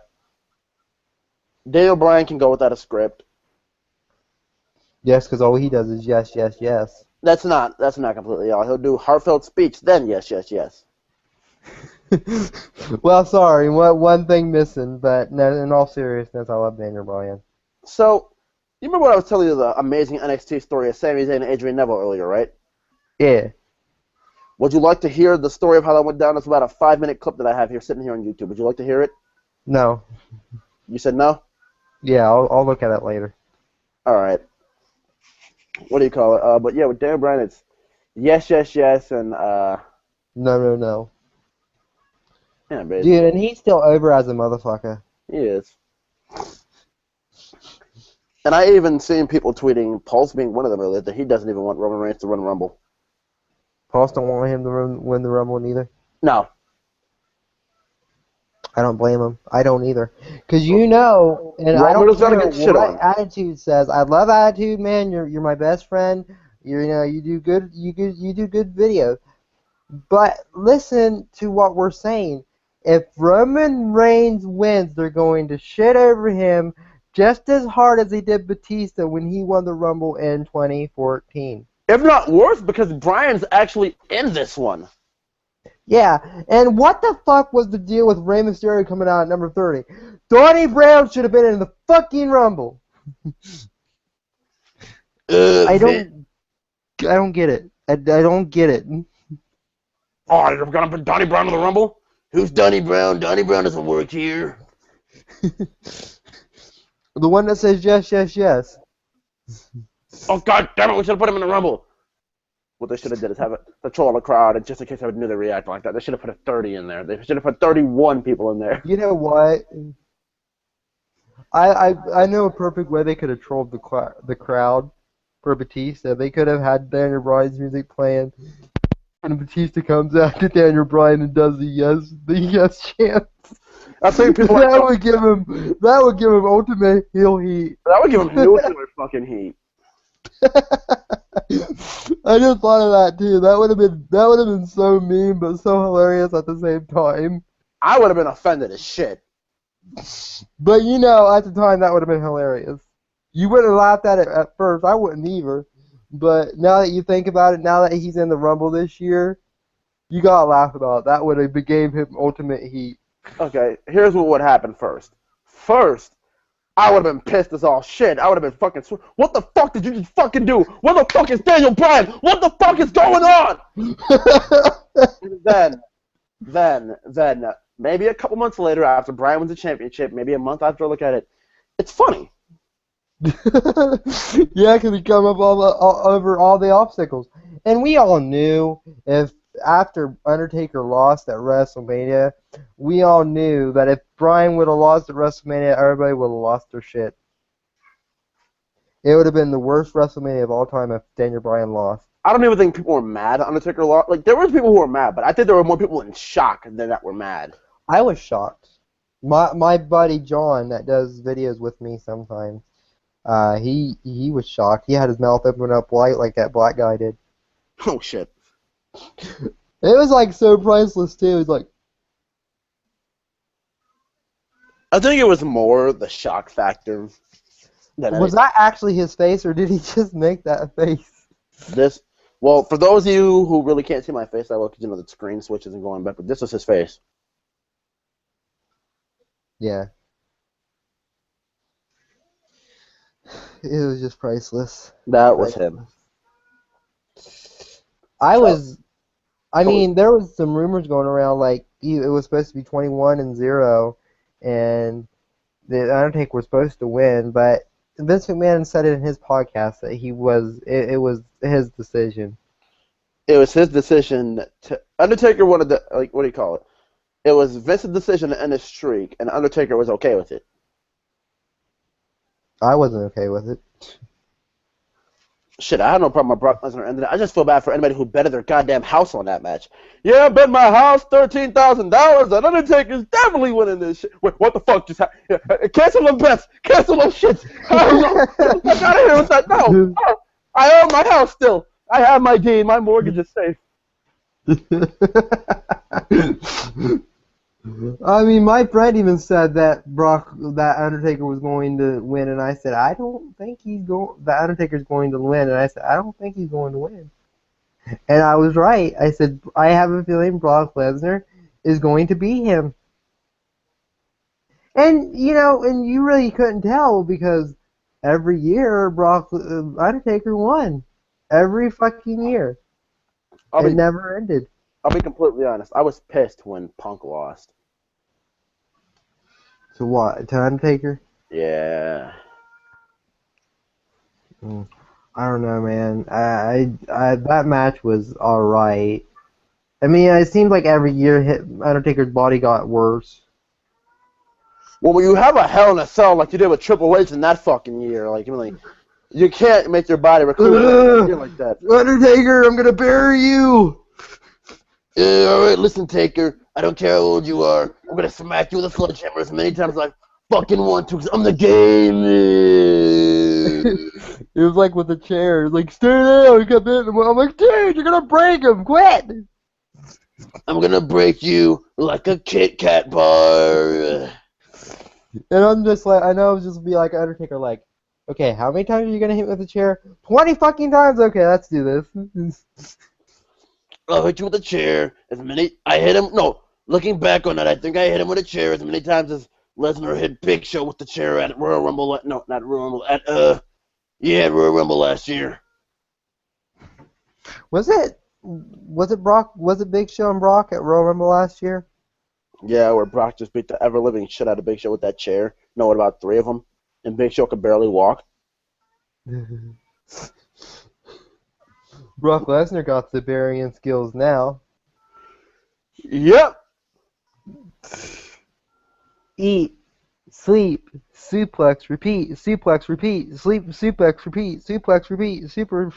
Daniel Bryan can go without a script. Yes, because all he does is yes, yes, yes. That's not completely all. He'll do heartfelt speech, then yes, yes, yes. Well, sorry, one thing missing, but no, in all seriousness, I love Daniel Bryan. So, you remember what I was telling you, the amazing NXT story of Sami Zayn and Adrian Neville earlier, right? Yeah. Would you like to hear the story of how that went down? It's about a 5-minute clip that I have here sitting here on YouTube. Would you like to hear it? No. You said no? Yeah, I'll look at it later. All right. What do you call it? But yeah, with Daniel Bryan, it's yes, yes, yes, and No, no, no. yeah, basically. Dude, and he's still over as a motherfucker. He is. And I even seen people tweeting, Pulse being one of them earlier, that he doesn't even want Roman Reigns to run Rumble. Paul's don't want him to win the Rumble neither. No. I don't blame him. I don't either. Because you know, and I Roman don't was gonna care get shit what on. Attitude says. I love Attitude, man. You're my best friend. You do good. You do good videos. But listen to what we're saying. If Roman Reigns wins, they're going to shit over him just as hard as they did Batista when he won the Rumble in 2014. If not worse, because Bryan's actually in this one. Yeah, and what the fuck was the deal with Rey Mysterio coming out at number 30? Donnie Brown should have been in the fucking Rumble. I don't get it. I don't get it. Oh, you're gonna put Donnie Brown in the Rumble? Who's Donnie Brown? Donnie Brown doesn't work here. The one that says yes, yes, yes. Oh, god damn it, we should have put him in the Rumble. What they should have did is have a troll the crowd, and just in case I knew they react like that, they should have put a 30 in there. They should have put 31 people in there. You know what? I know a perfect way they could have trolled the crowd for Batista. They could have had Daniel Bryan's music playing, and Batista comes out to Daniel Bryan and does the yes chant. I think people That would give him ultimate heel heat. that would give him nuclear fucking heat. I just thought of that too. That would have been so mean but so hilarious at the same time. I would have been offended as shit. But you know, at the time that would have been hilarious. You wouldn't have laughed at it at first. I wouldn't either. But now that you think about it, now that he's in the Rumble this year, you gotta laugh about it. That would have gave him ultimate heat. Okay, here's what would happen first. First, I would have been pissed as all shit. I would have been fucking. What the fuck did you just fucking do? Where the fuck is Daniel Bryan? What the fuck is going on? then, maybe a couple months later, after Bryan wins the championship, maybe a month after I look at it, it's funny. Yeah, because he come up over all the obstacles. And we all knew if after Undertaker lost at WrestleMania, we all knew that if Bryan would have lost at WrestleMania, everybody would have lost their shit. It would have been the worst WrestleMania of all time if Daniel Bryan lost. I don't even think people were mad Undertaker lost. Like, there was people who were mad, but I think there were more people in shock than that were mad. I was shocked. My buddy John that does videos with me sometimes, he was shocked. He had his mouth open up wide like that black guy did. Oh, shit. It was like so priceless too. It was like, I think it was more the shock factor than was that actually his face or did he just make that face? this. Well, for those of you who really can't see my face, I will, because you know the screen switches and going back, but this is his face. Yeah. It was just priceless. That was him. I mean, there was some rumors going around like it was supposed to be 21-0, and the Undertaker was supposed to win, but Vince McMahon said it in his podcast that it was his decision. It was his decision to. Undertaker wanted to, like, what do you call it? It was Vince's decision to end his streak, and Undertaker was okay with it. I wasn't okay with it. Shit, I had no problem with Brock Lesnar ended it. I just feel bad for anybody who betted their goddamn house on that match. Yeah, I bet my house $13,000 that Undertaker's definitely winning this shit. Wait, what the fuck just happened? Yeah, cancel them bets. Cancel those shits. Hell no. Get the fuck out of here with that. No. No. I own my house still. I have my deed. My mortgage is safe. I mean, my friend even said that that Undertaker was going to win, and I said, I don't think he's going. The Undertaker's going to win, and I said, I don't think he's going to win. And I was right. I said, I have a feeling Brock Lesnar is going to beat him. And and you really couldn't tell because every year Undertaker won, every fucking year. I'll It be never ended. I'll be completely honest. I was pissed when Punk lost. So what? To Undertaker? Yeah. I don't know, man. I that match was all right. I mean, it seemed like every year Undertaker's body got worse. Well, when you have a Hell in a Cell like you did with Triple H in that fucking year, you can't make your body recover like that. Undertaker, I'm gonna bury you. Yeah, all right, listen, Taker. I don't care how old you are. I'm gonna smack you with a sledgehammer as many times as I fucking want to, because I'm the game. It was like with the chair. It's like, stay there. You kept hitting him. I'm like, dude, you're gonna break him. Quit. I'm gonna break you like a Kit Kat bar. And I'm just like, I know, just be like Undertaker, like, okay, how many times are you gonna hit me with a chair? 20 fucking times. Okay, let's do this. I'll hit you with a chair as many. I hit him. No, looking back on it, I think I hit him with a chair as many times as Lesnar hit Big Show with the chair at Royal Rumble. No, not Royal Rumble. Royal Rumble last year. Was it Brock? Was it Big Show and Brock at Royal Rumble last year? Yeah, where Brock just beat the ever living shit out of Big Show with that chair. No, what about three of them? And Big Show could barely walk. Brock Lesnar got the burying skills now. Yep. Eat, sleep, suplex, repeat, suplex, repeat, sleep, suplex, repeat, suplex, repeat, suplex,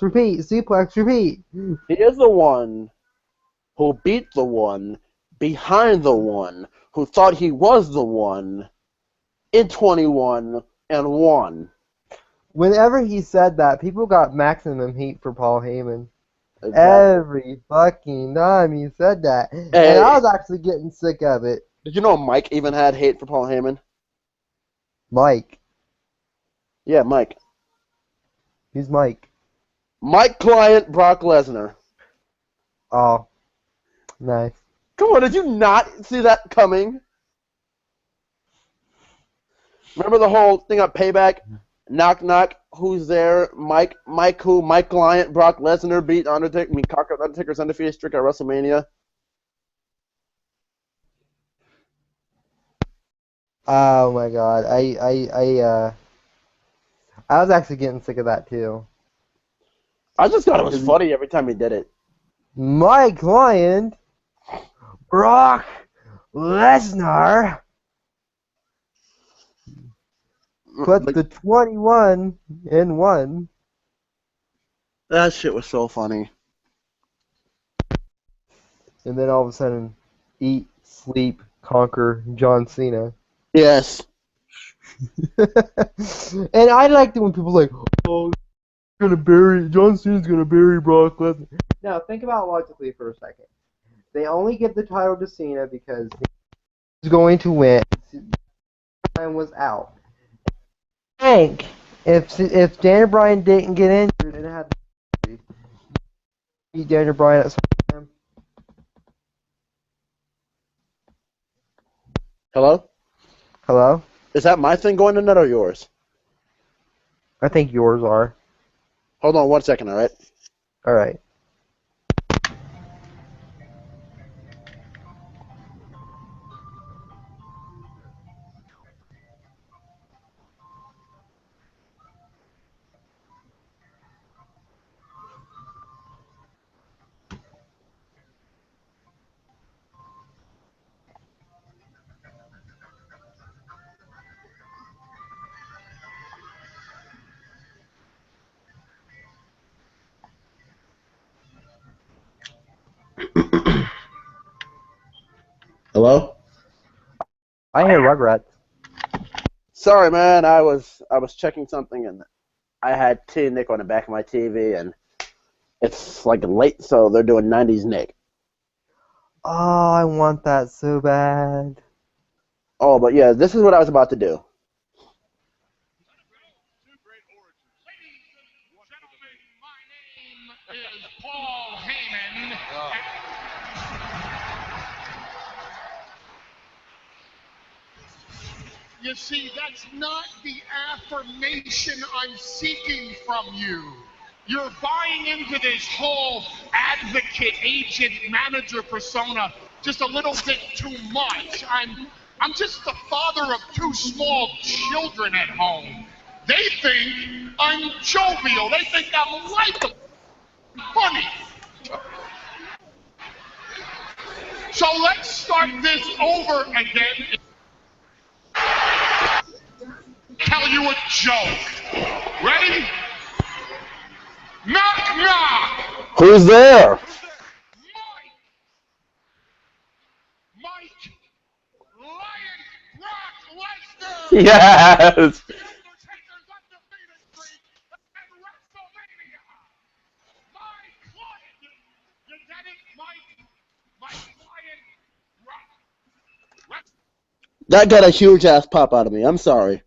repeat, suplex, repeat. He is the one who beat the one behind the one who thought he was the one in 21 and won. Whenever he said that, people got maximum heat for Paul Heyman. Exactly. Every fucking time he said that. And I was actually getting sick of it. Did you know Mike even had hate for Paul Heyman? Mike. Yeah, Mike. Who's Mike? Mike client Brock Lesnar. Oh, nice. Come on, did you not see that coming? Remember the whole thing on Payback? Knock knock. Who's there? Mike. Mike who? Mike client Brock Lesnar beat Undertaker. I mean, conquered Undertaker's undefeated streak at WrestleMania. Oh my god. I was actually getting sick of that too. I just thought it was funny every time he did it. My client, Brock Lesnar, put Like, the 21 in 1. that shit was so funny. And then all of a sudden, eat, sleep, conquer John Cena. Yes. And I liked it when people like, oh, John Cena's gonna bury Brock Lesnar. Now think about it logically for a second. They only give the title to Cena because he's going to win. Time was out. Think if Daniel Bryan didn't get injured and had to beat Daniel Bryan at SummerSlam. Hello? Hello? Is that my thing going in net or yours? I think yours are. Hold on 1 second, alright? All right. Hello? I hear Rugrats. Sorry, man. I was checking something and I had T Nick on the back of my TV and it's like late, so they're doing 90s Nick. Oh, I want that so bad. Oh, but yeah, this is what I was about to do. Is Paul Heyman. You see, that's not the affirmation I'm seeking from you. You're buying into this whole advocate, agent, manager persona just a little bit too much. I'm just the father of two small children at home. They think I'm jovial. They think I'm likable, funny. So let's start this over again. Tell you a joke. Ready? Knock, knock. Who's there? Mike Lion Brock Lesnar. Yes. Undertaker's undefeated streak at WrestleMania. My client. You get it, Mike? My client. That got a huge ass pop out of me. I'm sorry.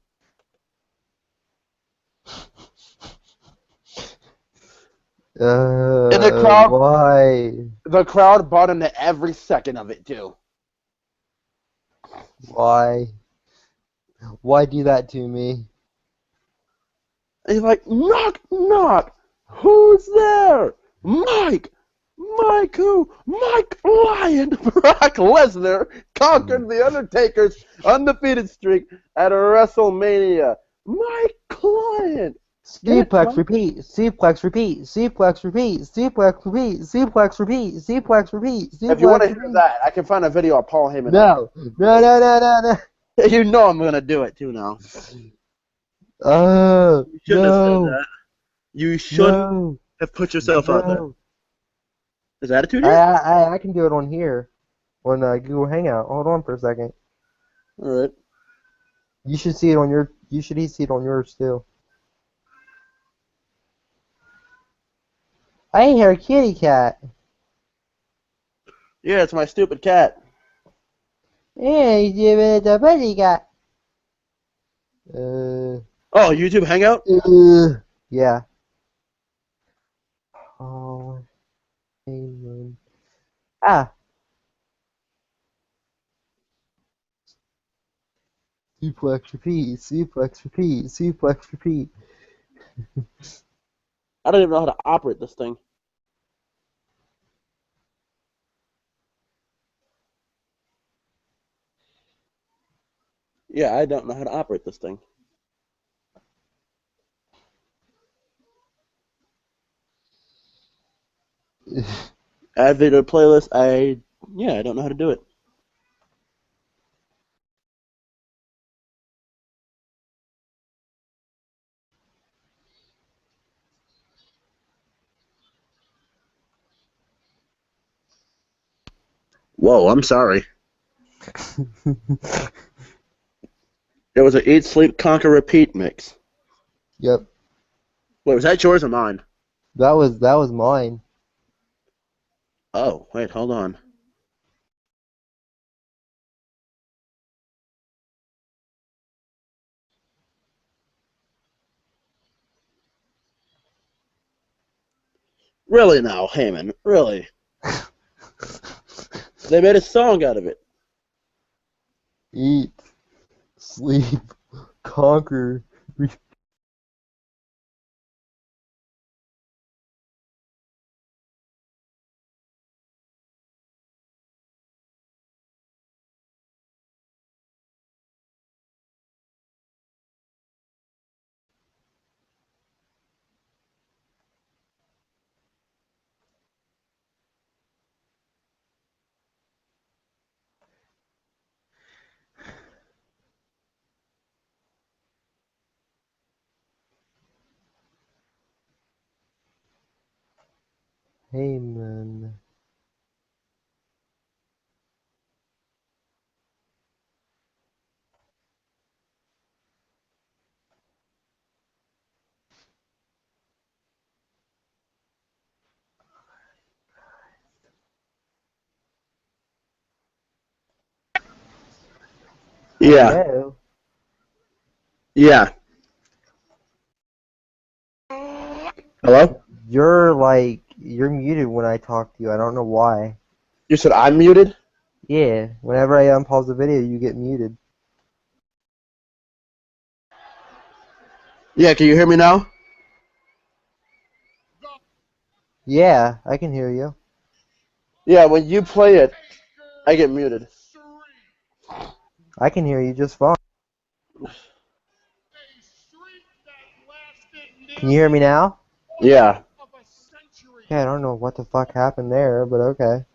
And Why? the crowd bought into every second of it too. Why? Why do that to me? And he's like, knock, knock. Who's there? Mike. Mike who? Mike Lion. Brock Lesnar conquered The Undertaker's undefeated streak at WrestleMania. My client. Get it, Suplex Mike? repeat, suplex repeat, suplex repeat, suplex repeat, suplex repeat, suplex repeat, If you want suplex to hear repeat. that, I can find a video of Paul Heyman. No, no, no, no, no, no. You know I'm going to do it too now. You shouldn't have said No, that. You shouldn't no, have put yourself out there. no. Is attitude I, here? I, I can do it on here, on Google Hangout. Hold on for a second. All right. You should see it on your. You should see it on yours too. I hear a kitty cat. Yeah, it's my stupid cat. Hey, give it a buddy cat. Oh, YouTube Hangout? Yeah. Oh, Heyman. Ah. Suplex repeat, suplex repeat, suplex repeat. I don't even know how to operate this thing. Yeah, I don't know how to operate this thing. Add video to playlist. I don't know how to do it. Whoa, I'm sorry. It was an Eat, Sleep, Conquer, Repeat mix. Yep. Wait, was that yours or mine? That was mine. Oh, wait, hold on. Really now, Heyman, really. They made a song out of it. Eat, sleep, conquer. Heyman. Yeah. Hello. Yeah. Hello? You're muted when I talk to you. I don't know why. You said I'm muted? Yeah, whenever I unpause the video, you get muted. Yeah, can you hear me now? Yeah, I can hear you. Yeah, when you play it, I get muted. I can hear you just fine. Can you hear me now? Yeah. Yeah, I don't know what the fuck happened there, but okay.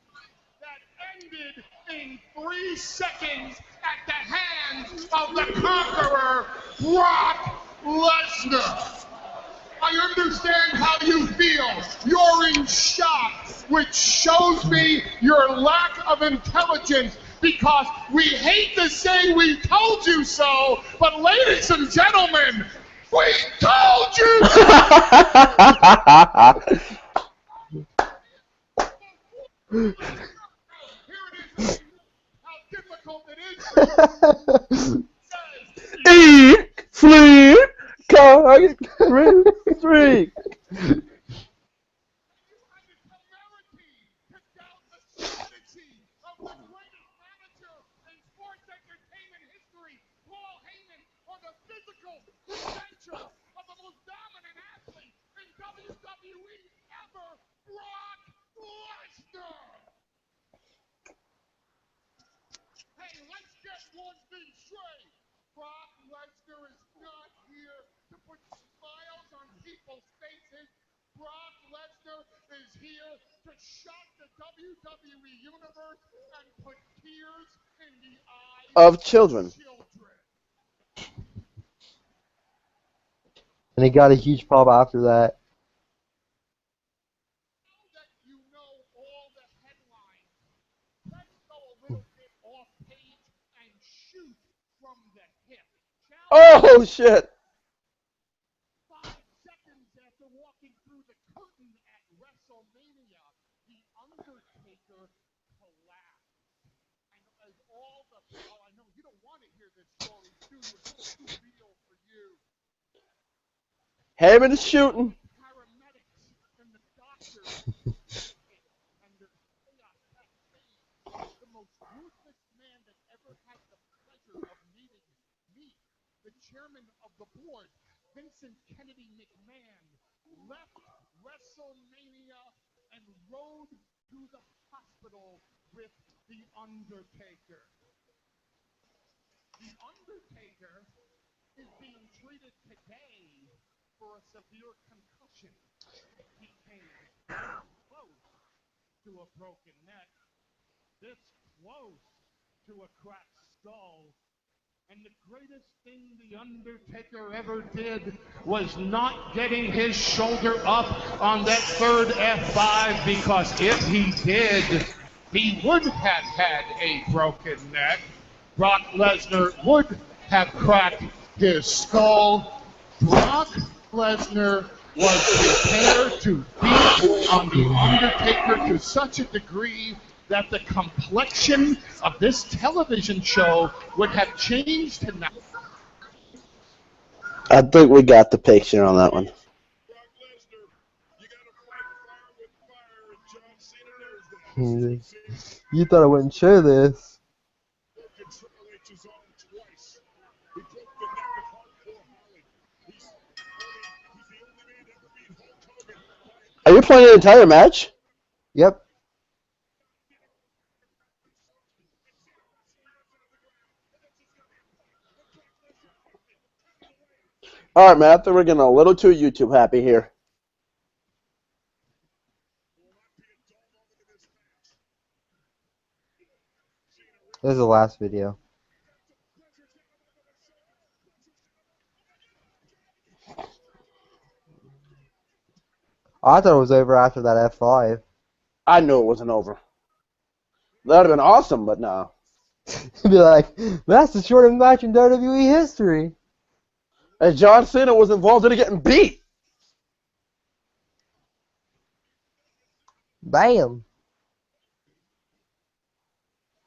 That ended in 3 seconds at the hands of the conqueror, Brock Lesnar. I understand how you feel. You're in shock, which shows me your lack of intelligence because we hate to say we told you so, but ladies and gentlemen, we told you so! Here it is. How difficult it is for you. Eat, sleep, carry, drink. Hey, let's get one thing straight. Brock Lesnar is not here to put smiles on people's faces. Brock Lesnar is here to shock the WWE Universe and put tears in the eyes Of children. children. And he got a huge pop after that. Now that you know all the headlines, let's go a little bit off page and shoot from the hip. Shall we? Oh, shit. 5 seconds after walking through the curtain at WrestleMania, The Undertaker collapsed. And as all the, oh, I know you don't want to hear this story, do you? It's all too real for you. Heyman is shooting. Paramedics and the doctors and there's chaos backstage. The most ruthless man that ever had the pleasure of meeting me, the chairman of the board, Vincent Kennedy McMahon, left WrestleMania and rode to the hospital with The Undertaker. The Undertaker is being treated today for a severe concussion. He came this close to a broken neck, this close to a cracked skull. And the greatest thing The Undertaker ever did was not getting his shoulder up on that third F5 because if he did, he would have had a broken neck. Brock Lesnar would have cracked his skull. Brock Lesnar was prepared to beat on The Undertaker to such a degree that the complexion of this television show would have changed tonight. I think we got the picture on that one. Brock Lesnar, you gotta fight fire with fire, and John Cena knows that. See, You thought I wouldn't show this. broken Triple H's arm twice. He broke the neck of Hardcore Holly. He's the only man to ever beat Hulk Hogan. Are you playing the entire match? Yep. All right, man. I think we're getting a little too YouTube happy here. This is the last video. I thought it was over after that F5. I knew it wasn't over. That would have been awesome, but no. Be like, that's the shortest match in WWE history. And John Cena was involved in it getting beat. Bam.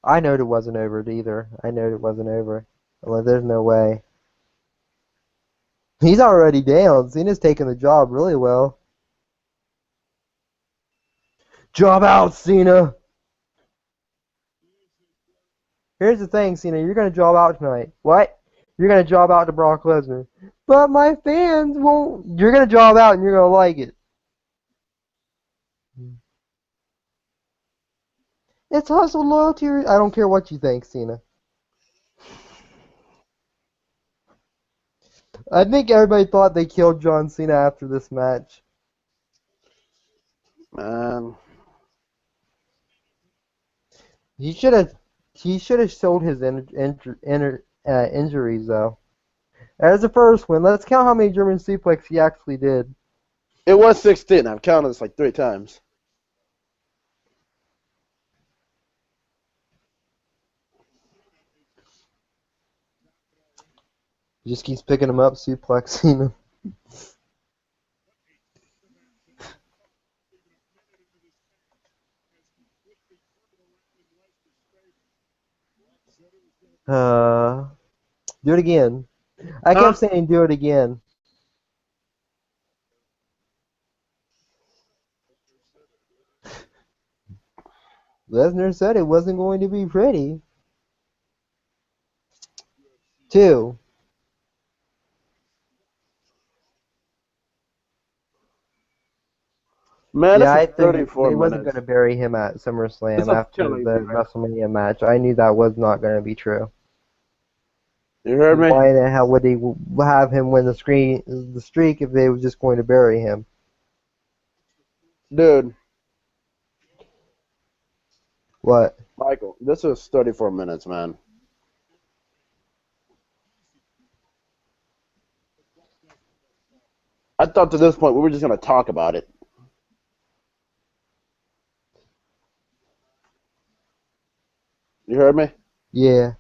I know it wasn't over either. I know it wasn't over. I'm like, there's no way. He's already down. Cena's taking the job really well. Job out, Cena. Here's the thing, Cena. You're gonna job out tonight. What? You're gonna job out to Brock Lesnar. But my fans won't. You're gonna job out and you're gonna like it. It's hustle loyalty. I don't care what you think, Cena. I think everybody thought they killed John Cena after this match. Man. He should have. He should have showed his injuries though. As the first one, let's count how many German suplex he actually did. It was 16. I've counted this like 3 times. He just keeps picking him up, suplexing him. Do it again. I kept saying do it again. Lesnar said it wasn't going to be pretty. 2. Man, Yeah, this I is think 34 they wasn't minutes. going to bury him at SummerSlam This is after killing the me, man. WrestleMania match. I knew that was not going to be true. You heard me? Why the hell would they have him win the streak if they were just going to bury him? Dude, What? Michael, this is 34 minutes, man. I thought to this point we were just going to talk about it. You heard me? Yeah.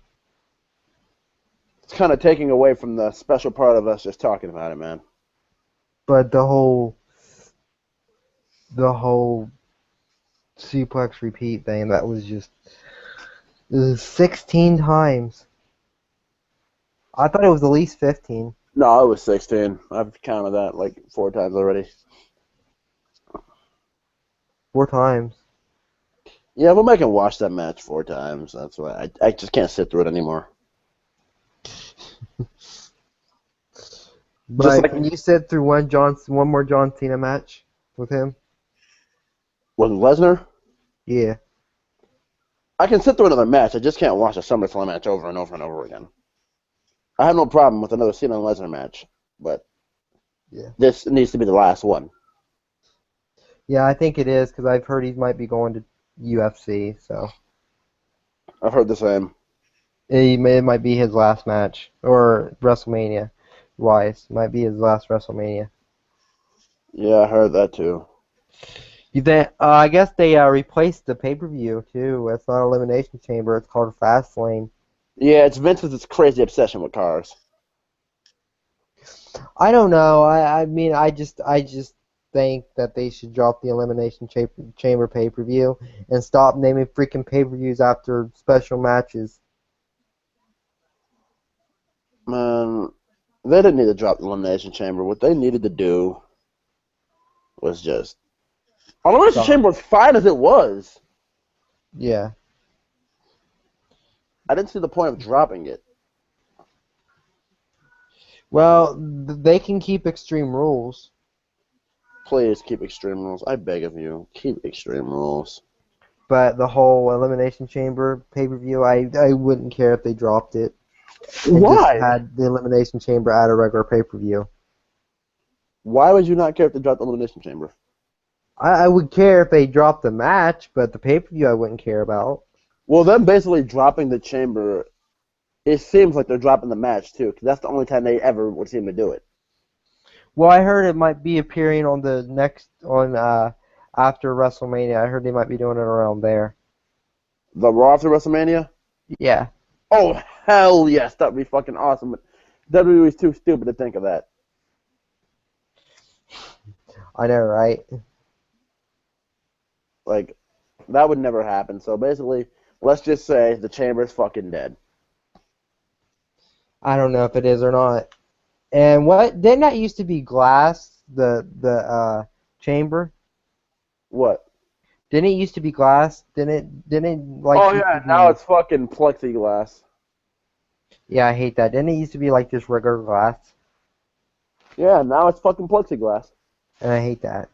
It's kind of taking away from the special part of us just talking about it, man. But the whole suplex repeat thing, that was just it was 16 times. I thought it was at least 15. No, it was 16. I've counted that like 4 times already. 4 times. Yeah, we'll make him watch that match 4 times. That's why I just can't sit through it anymore. But like- can you sit through one more John Cena match with him? With Lesnar, Yeah. I can sit through another match. I just can't watch a SummerSlam match over and over and over again. I have no problem with another Cena and Lesnar match, but Yeah. this needs to be the last one. Yeah, I think it is because I've heard he might be going to UFC, so I've heard the same. it might be his last match or WrestleMania. Wise might be his last WrestleMania. Yeah, I heard that too. You think? I guess they replaced the pay-per-view too. It's not Elimination Chamber. It's called Fastlane. Yeah, it's Vince with his crazy obsession with cars. I don't know. I mean, I just think that they should drop the Elimination Chamber pay-per-view and stop naming freaking pay-per-views after special matches. Man, they didn't need to drop the Elimination Chamber. What they needed to do was just... Elimination Chamber was fine as it was. Yeah. I didn't see the point of dropping it. Well, they can keep Extreme Rules. Please keep Extreme Rules. I beg of you. Keep Extreme Rules. But the whole Elimination Chamber pay-per-view, I wouldn't care if they dropped it. And Why? just had the Elimination Chamber at a regular pay-per-view. Why would you not care if they dropped the Elimination Chamber? I would care if they dropped the match, but the pay-per-view I wouldn't care about. Well, them basically dropping the chamber, it seems like they're dropping the match, too, because that's the only time they ever would seem to do it. Well, I heard it might be appearing on after WrestleMania. I heard they might be doing it around there. The Raw after WrestleMania? Yeah. Oh, hell yes, that'd be fucking awesome. But WWE's too stupid to think of that. I know, right? Like, that would never happen. So basically, let's just say the chamber's fucking dead. I don't know if it is or not. And what didn't that used to be glass? The chamber. What? Didn't it used to be glass? Didn't it like Oh used yeah, to now be? it's fucking plexiglass. Yeah, I hate that. Didn't it used to be like just regular glass? Yeah, now it's fucking plexiglass. And I hate that.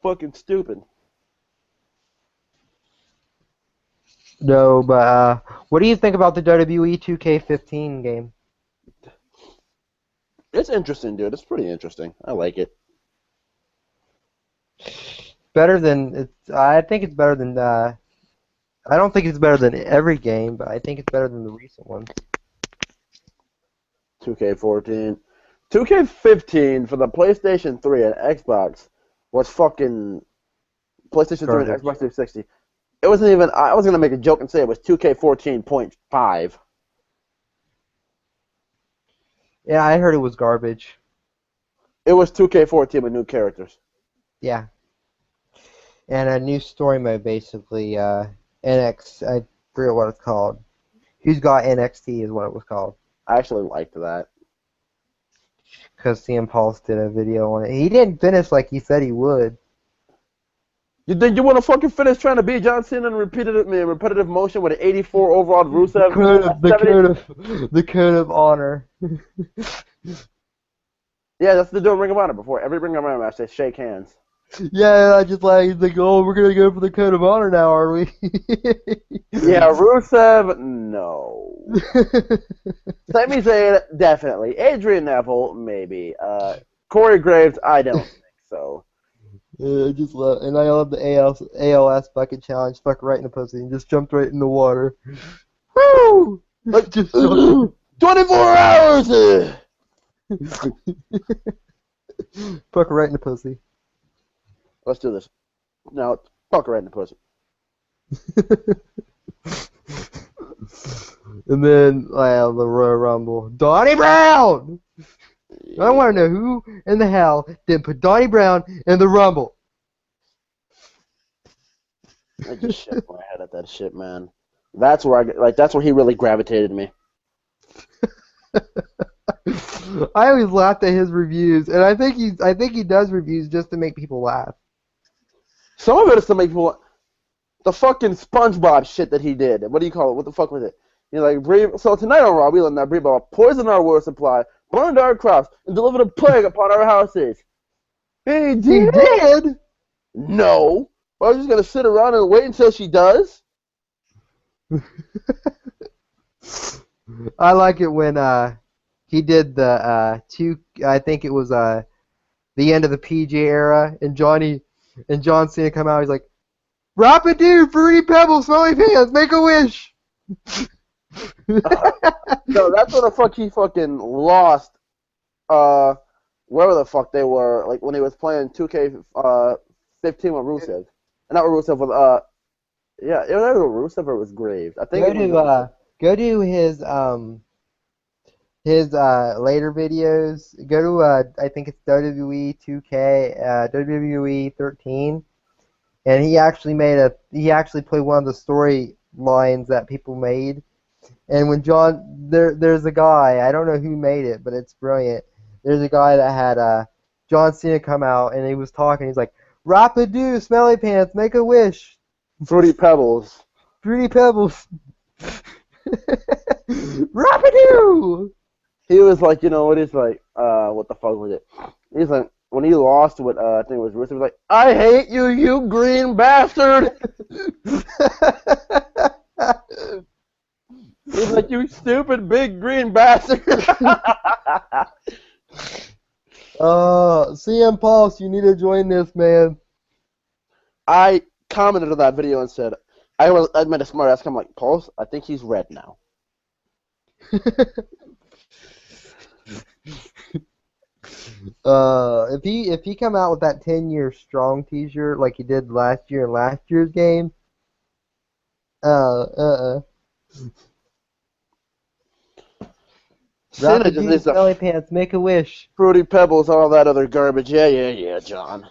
Fucking stupid. No, but what do you think about the WWE 2K15 game? It's interesting, dude. It's pretty interesting. I like it. Better than it's. I think it's better than. I don't think it's better than every game, but I think it's better than the recent ones. 2K14. 2K15 for the PlayStation 3 and Xbox was fucking PlayStation 3 and Garbage. Xbox 360. It wasn't even. I was gonna make a joke and say it was 2K14.5. Yeah, I heard it was garbage. It was 2K14 with new characters. Yeah, and a new story mode basically. NX. I forget what it's called. Who's got NXT is what it was called. I actually liked that. Because CM Pulse did a video on it. He didn't finish like he said he would. You think you want to fucking finish trying to beat John Cena in repetitive motion with an 84 overall Rusev? The code of honor. Yeah, that's the doing Ring of Honor. Before every Ring of Honor match, they shake hands. Yeah, I just like he's like, oh, we're gonna go for the code of honor now, are we? Yeah, Rusev, no. Sami Zayn, definitely. Adrian Neville, maybe. Corey Graves, I don't think so. I just love, and I love the ALS bucket challenge. Fuck right in the pussy and just jumped right in the water. Woo! Like, Just 24 hours! fuck right in the pussy. Let's do this. Now, fuck right in the pussy. And then the Royal Rumble, Donnie Brown. I want to know who in the hell didn't put Donnie Brown in the Rumble. I just shook my head at that shit, man. That's where that's where he really gravitated me. I always laughed at his reviews, and I think he does reviews just to make people laugh. Some of it is to make people. The fucking SpongeBob shit that he did. What do you call it? What the fuck was it? You're like, so tonight on Raw, we let that Bree poison our water supply, burned our crops, and delivered a plague upon our houses. He He did? did. No. I was just gonna sit around and wait until she does. I like it when he did the I think it was the end of the PJ era, and John Cena come out. He's like, "Rapidu, fruity pebbles, smelly pants, make a wish." No, that's what the fuck he fucking lost. Wherever the fuck they were, like when he was playing 2K 15 with Rusev, not with Rusev with yeah, it was either Rusev or it was Graves. I think Go to his later videos. Go to I think it's WWE 2K WWE 13, and he actually played one of the story lines that people made. And when there's a guy, I don't know who made it, but it's brilliant. There's a guy that had John Cena come out, and he was talking. He's like, "Rapidu, smelly pants, make a wish." Fruity Pebbles. Fruity pebbles. Rapidu. He was like, you know what? He's like, what the fuck was it? He's like, when he lost with I think it was Rusev, he was like, "I hate you, you green bastard." He's like, "You stupid big green bastard." CM Pulse, you need to join this, man. I commented on that video and said, I made a smart ass. I'm like, Pulse, I think he's red now. If he come out with that 10-year strong T-shirt like he did last year in last year's game, Cena just needs belly the pants, make a wish. Fruity Pebbles, all that other garbage. Yeah, John.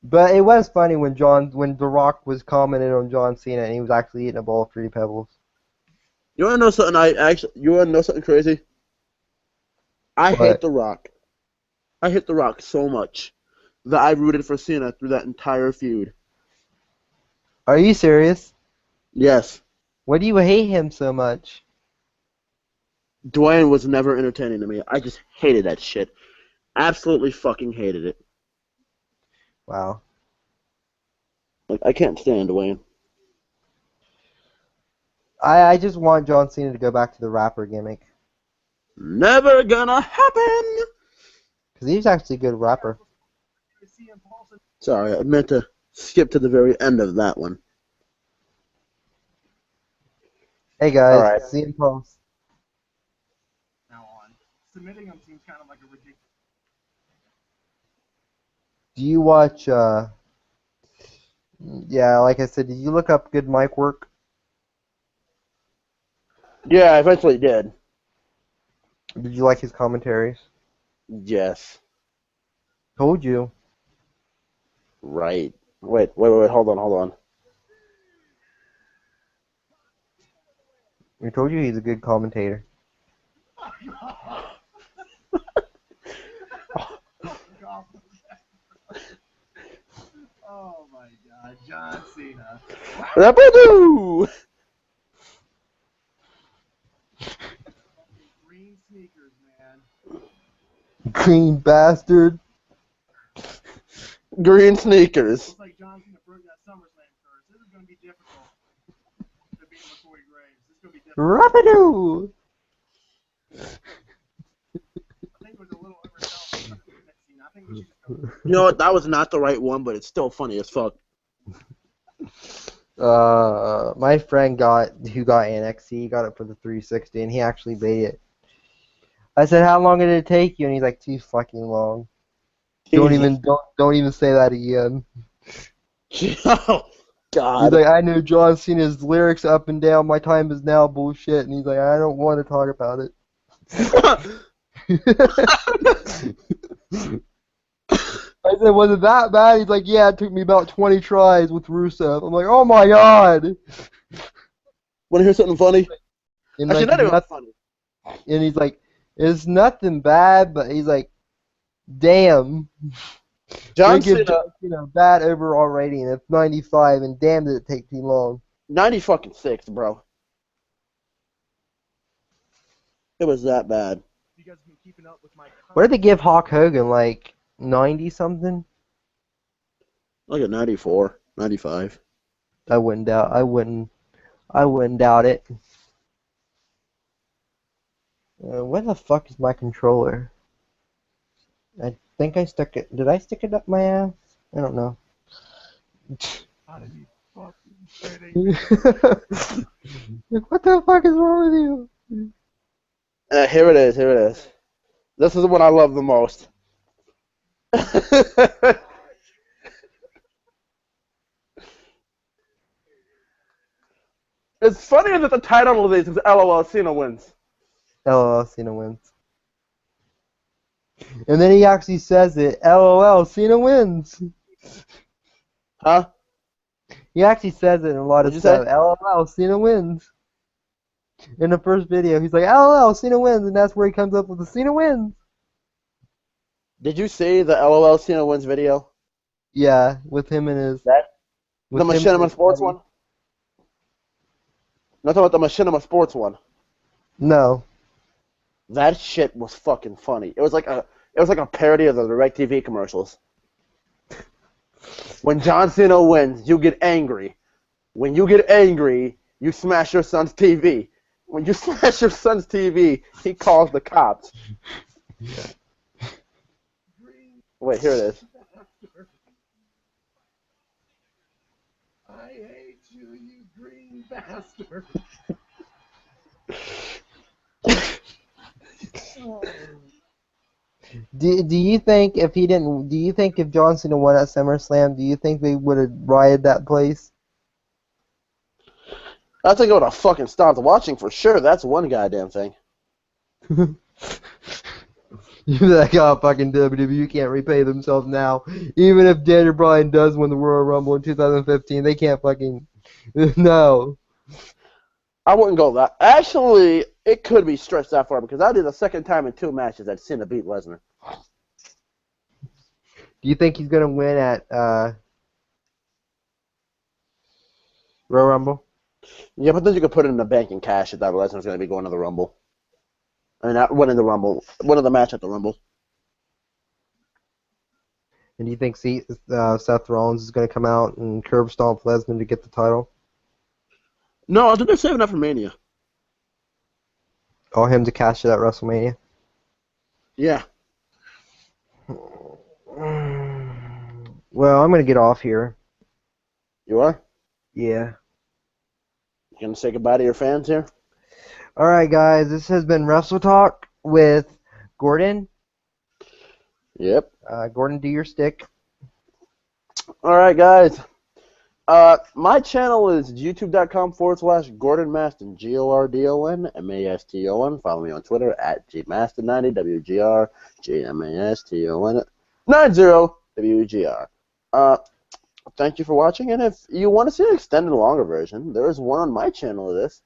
But it was funny when The Rock was commenting on John Cena and he was actually eating a bowl of Fruity Pebbles. You wanna know something? You wanna know something crazy? I hate But The Rock. I hate The Rock so much that I rooted for Cena through that entire feud. are you serious? Yes, Why do you hate him so much? Dwayne was never entertaining to me. I just hated that shit. Absolutely fucking hated it. Wow. Like I can't stand Dwayne. I just want John Cena to go back to the rapper gimmick. Never gonna happen. Because he's actually a good rapper. Sorry, I meant to skip to the very end of that one. Hey All guys, right. CM Punk. Now on. Submitting him seems kind of like a ridiculous. Do you watch, yeah, like I said, did you look up good mic work? Yeah, I eventually did. Did you like his commentaries? Yes. Told you. Right. Wait. Hold on. We told you he's a good commentator. Oh my God, John Cena. Rapadoo! Green sneakers, man. Green bastard. Green sneakers. Looks like John Cena broke that SummerSlam curse. This is going to be difficult to beat McCoy Graves. This is going to be difficult. Rapido! I think it was a little overzealous. I think we should just go. You know what? That was not the right one, but it's still funny as fuck. My friend who got NXT, he got it for the 360, and he actually beat it. I said, "How long did it take you?" And he's like, "Too fucking long." Don't even say that again. Oh, He's God. like, "I know John Cena's lyrics up and down. My time is now bullshit." And he's like, "I don't want to talk about it." I said, "Was it that bad?" He's like, "Yeah, it took me about 20 tries with Rusev." I'm like, "Oh my god!" Want to hear something funny? And Actually, like, not even funny. and he's like, "It's nothing bad," but he's like, "Damn." They John give Cena, John Cena a bad overall rating of 95, and damn did it take too long. 90 fucking 6, bro. It was that bad. You guys have been keeping up with my. What did they give Hulk Hogan, like 90 something? Like a 94, 95. I wouldn't doubt. I wouldn't doubt it. Where the fuck is my controller? I think I stuck it. Did I stick it up my ass? I don't know. How did he fucking kidding? What the fuck is wrong with you? Here it is. This is the one I love the most. It's funnier that the title of this is LOL Cena wins. LOL, Cena wins. And then he actually says it. LOL, Cena wins. Huh? He actually says it in a lot What'd of you say? stuff. LOL, Cena wins. In the first video, he's like, LOL, Cena wins, and that's where he comes up with the Cena wins. Did you see the LOL Cena wins video? Yeah, with him and his. That? With The him and Machinima his Sports buddy. one? Not talking about the Machinima Sports one. No. That shit was fucking funny. It was like a parody of the DirecTV commercials. When John Cena wins, you get angry. When you get angry, you smash your son's TV. When you smash your son's TV, he calls the cops. Wait, here it is. I hate you, you green bastard. Do you think if he didn't? Do you think if John Cena won at SummerSlam, do you think they would have rioted that place? I think I would have fucking stopped watching for sure. That's one goddamn thing. You're like, oh, fucking WWE can't repay themselves now. Even if Daniel Bryan does win the Royal Rumble in 2015, they can't fucking. No. I wouldn't go that. Actually, it could be stretched that far because that is the second time in 2 matches that Cena beat Lesnar. Do you think he's going to win at Royal Rumble? Yeah, but then you could put it in the bank and cash it that Lesnar's going to be going to the Rumble. I mean, not winning the Rumble, winning the match at the Rumble. And do you think Seth Rollins is going to come out and curb stomp Lesnar to get the title? No, I think they're saving that for Mania. Or him to cash it at WrestleMania? Yeah. Well, I'm going to get off here. You are? Yeah. You going to say goodbye to your fans here? All right, guys. This has been Wrestle Talk with Gordon. Yep. Gordon, do your stick. All right, guys. My channel is youtube.com/Gordon Maston, GORDON Follow me on Twitter at GMaston90, WGRGMASTON 90WGR. Thank you for watching, and if you want to see an extended longer version, there is one on my channel of this.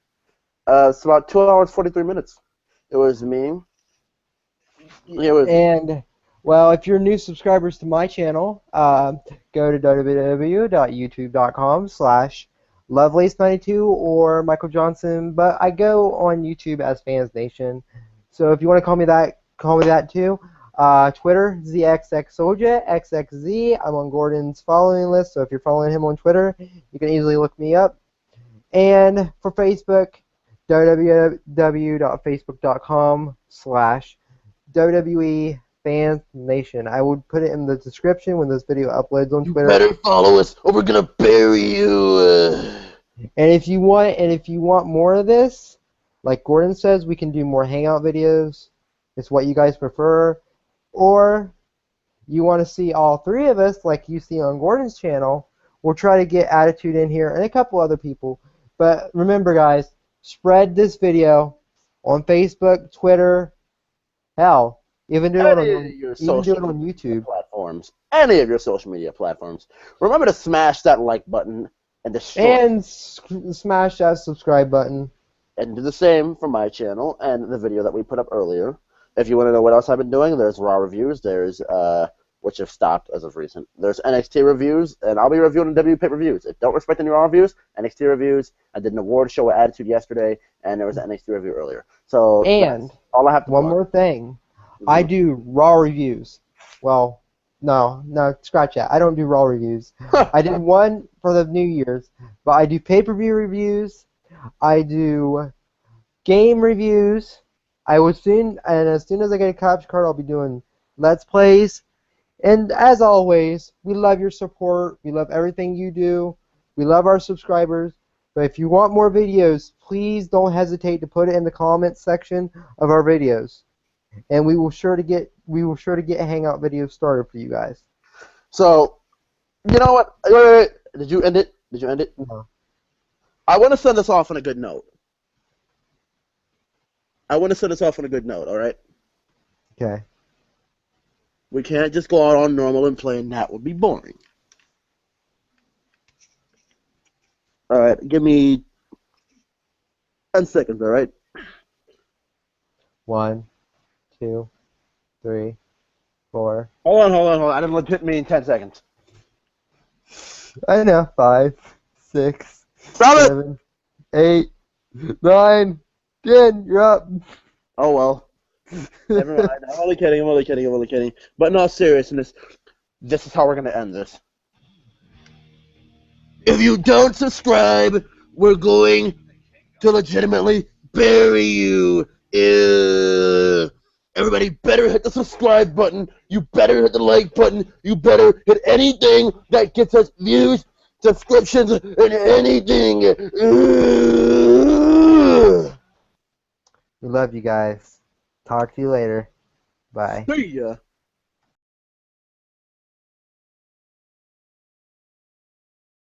It's about 2 hours 43 minutes. It was me. And, well, if you're new subscribers to my channel, go to www.youtube.com/Lovelace92 or Michael Johnson, but I go on YouTube as Fans Nation. So if you want to call me that too. Twitter, ZXXSoldier, XXZ. I'm on Gordon's following list, so if you're following him on Twitter, you can easily look me up. And for Facebook, www.facebook.com/WWE Fans Nation. I would put it in the description when this video uploads on Twitter. Better follow us, or we're gonna bury you. And if you want more of this, like Gordon says, we can do more hangout videos. It's what you guys prefer. Or you want to see all three of us, like you see on Gordon's channel, we'll try to get Attitude in here and a couple other people. But remember, guys, spread this video on Facebook, Twitter, hell, even do it on YouTube. Platforms. Any of your social media platforms. Remember to smash that like button and destroy smash that subscribe button. And do the same for my channel and the video that we put up earlier. If you want to know what else I've been doing, there's Raw reviews. There's which have stopped as of recent. There's NXT reviews, and I'll be reviewing WWE pay-per-views. If don't respect any Raw reviews, NXT reviews. I did an award show with Attitude yesterday, and there was an NXT review earlier. So and all I have to one more thing, I do Raw reviews. Well, no, scratch that. I don't do Raw reviews. I did one for the New Year's, but I do pay-per-view reviews. I do game reviews. As soon as I get a capture card, I'll be doing Let's Plays. And as always, we love your support. We love everything you do. We love our subscribers. But if you want more videos, please don't hesitate to put it in the comments section of our videos. And we will sure to get hangout videos started for you guys. So, you know what? Wait. Did you end it? No. I want to send this off on a good note. All right? Okay. We can't just go out on normal and play, and that would be boring. All right, give me 10 seconds, all right? 1, 2, 3, 4. Hold on. I didn't legit mean 10 seconds. I know. 5, 6, Stop it! 7, 8, 9, 10. You're up. Oh, well. Never mind. I'm only kidding. But no, seriousness, this is how we're going to end this. If you don't subscribe, we're going to legitimately bury you. Everybody better hit the subscribe button. You better hit the like button. You better hit anything that gets us views, subscriptions, and anything. We love you guys. Talk to you later. Bye. See ya.